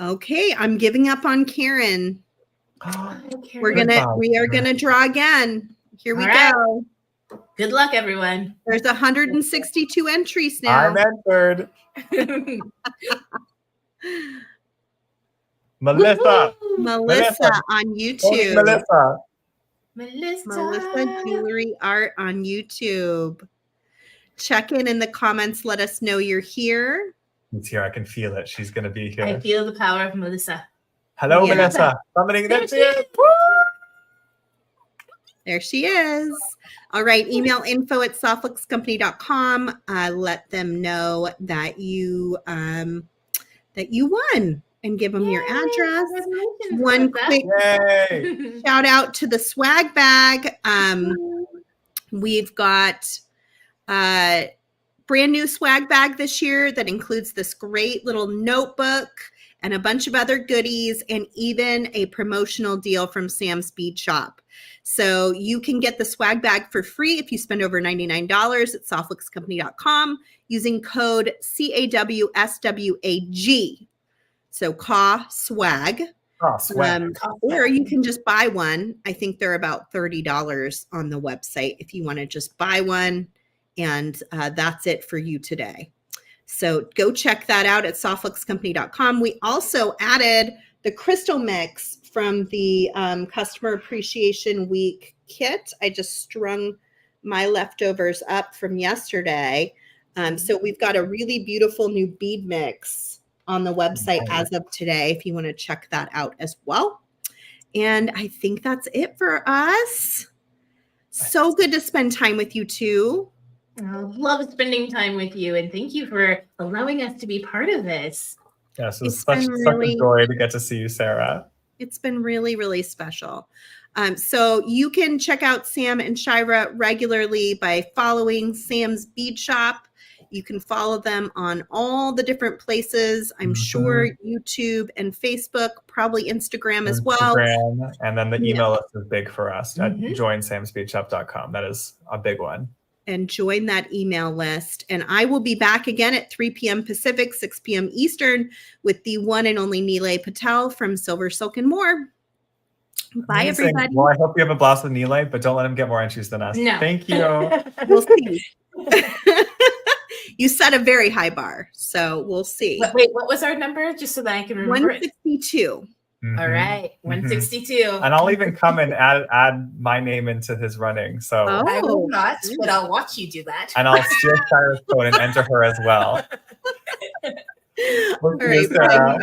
Okay, I'm giving up on Karen. Okay. We are gonna draw again. Here we go. Good luck, everyone. There's 162 entries now. I'm entered. Melissa on YouTube. Melissa Jewelry Art on YouTube. Check in the comments. Let us know you're here. She's here. I can feel it. She's going to be here. I feel the power of Melissa. Hello, Melissa. Summoning there she is. There she is. All right. Email info@softluxcompany.com. Let them know that you won and give them your address. One quick shout out to the swag bag. We've got a brand new swag bag this year that includes this great little notebook and a bunch of other goodies and even a promotional deal from Sam's Bead Shop. So you can get the swag bag for free if you spend over $99 at softluxcompany.com using code CAWSWAG. So CAW swag. Or you can just buy one. I think they're about $30 on the website if you want to just buy one. And that's it for you today. So go check that out at softluxcompany.com. We also added the crystal mix from the Customer Appreciation Week kit. I just strung my leftovers up from yesterday. So we've got a really beautiful new bead mix on the website as of today, if you want to check that out as well. And I think that's it for us. So good to spend time with you two. I love spending time with you, and thank you for allowing us to be part of this. Yes, it's such a joy to get to see you, Sarah. It's been really, really special. So you can check out Sam and Shyra regularly by following Sam's Bead Shop. You can follow them on all the different places. I'm sure YouTube and Facebook, probably Instagram as well. And then the email list is big for us at joinsamsbeadshop.com. That is a big one. And join that email list. And I will be back again at 3 p.m. Pacific, 6 p.m. Eastern with the one and only Nilay Patel from Silver Silk and More. Bye, everybody. Well, I hope you have a blast with Nilay, but don't let him get more entries than us. No. Thank you. We'll see. You set a very high bar, so we'll see. Wait, what was our number? Just so that I can remember 162. All right, 162. And I'll even come and add my name into his running. So I will not, but I'll watch you do that. And I'll steal Shyra's code and enter her as well. All right, bye.